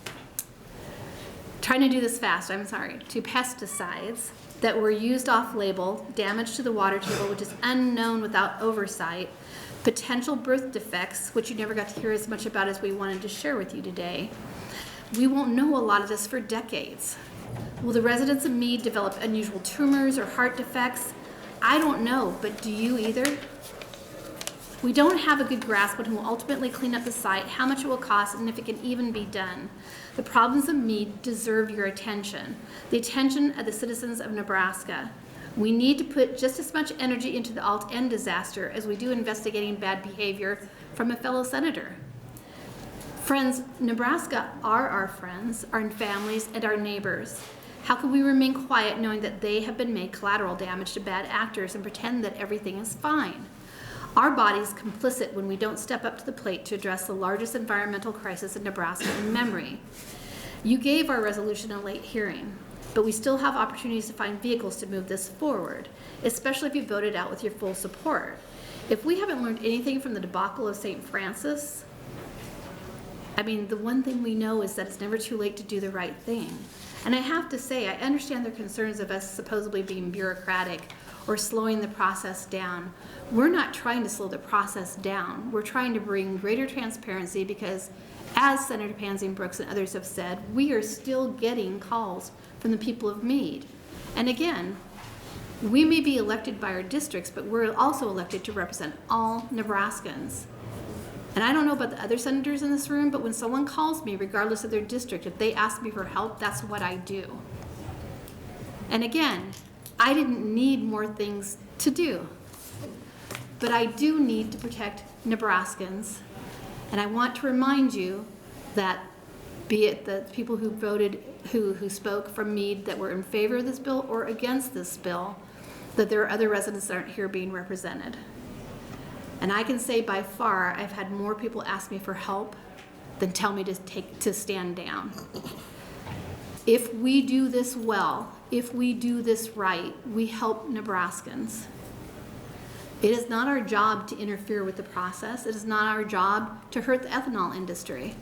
Trying to do this fast, I'm sorry, to pesticides, that were used off-label, damage to the water table, which is unknown without oversight, potential birth defects, which you never got to hear as much about as we wanted to share with you today. We won't know a lot of this for decades. Will the residents of Meade develop unusual tumors or heart defects? I don't know, but do you either? We don't have a good grasp on who will ultimately clean up the site, how much it will cost, and if it can even be done. The problems of Meade deserve your attention, the attention of the citizens of Nebraska. We need to put just as much energy into the AltEn disaster as we do investigating bad behavior from a fellow senator. Friends, Nebraska are our friends, our families, and our neighbors. How can we remain quiet knowing that they have been made collateral damage to bad actors and pretend that everything is fine? Our body is complicit when we don't step up to the plate to address the largest environmental crisis in Nebraska in memory. You gave our resolution a late hearing, but we still have opportunities to find vehicles to move this forward, especially if you voted out with your full support. If we haven't learned anything from the debacle of St. Francis, I mean, the one thing we know is that it's never too late to do the right thing. And I have to say, I understand their concerns of us supposedly being bureaucratic or slowing the process down. We're not trying to slow the process down. We're trying to bring greater transparency because, as Senator Pansy Brooks and others have said, we are still getting calls from the people of Meade. And again, we may be elected by our districts, but we're also elected to represent all Nebraskans. And I don't know about the other senators in this room, but when someone calls me, regardless of their district, if they ask me for help, that's what I do. And again, I didn't need more things to do, but I do need to protect Nebraskans. And I want to remind you that, be it the people who voted, who spoke from Meade that were in favor of this bill or against this bill, that there are other residents that aren't here being represented. And I can say by far, I've had more people ask me for help than tell me to stand down. If we do this well, if we do this right, we help Nebraskans. It is not our job to interfere with the process. It is not our job to hurt the ethanol industry.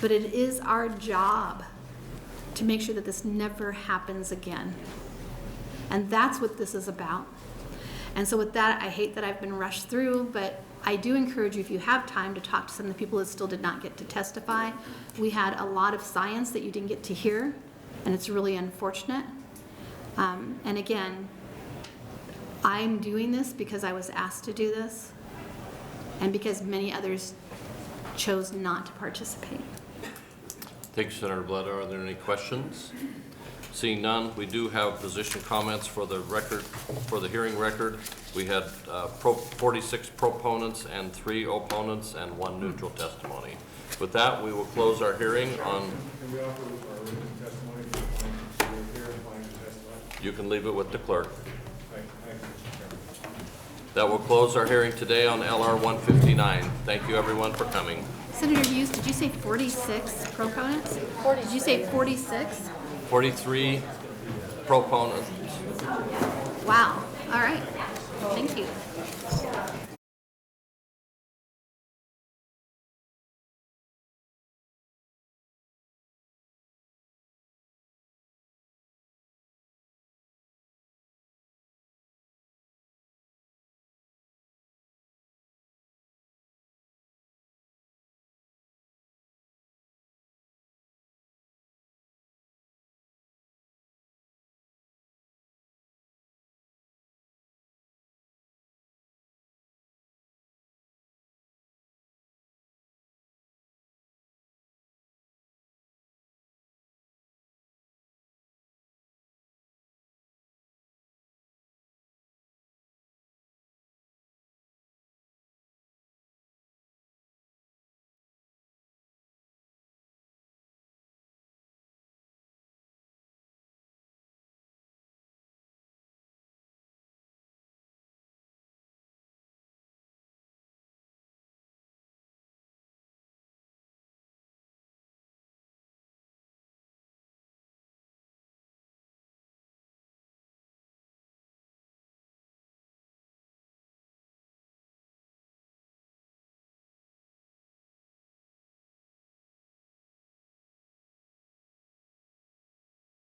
But it is our job to make sure that this never happens again. And that's what this is about. And so with that, I hate that I've been rushed through, but I do encourage you, if you have time, to talk to some of the people that still did not get to testify. We had a lot of science that you didn't get to hear, and it's really unfortunate. And again, I'm doing this because I was asked to do this, and because many others chose not to participate. Thank you, Senator Blood. Are there any questions? Seeing none, we do have position comments for the record, for the hearing record. We had 46 proponents and 3 opponents and 1 neutral testimony. With that, we will close our hearing on. Can we offer our written testimony for the client here and client to testify? You can leave it with the clerk. Thank you, Mr. Chairman. That will close our hearing today on LR 159. Thank you, everyone, for coming. Senator Hughes, did you say 46 proponents? Did you say 46? 43 proponents. Wow. All right.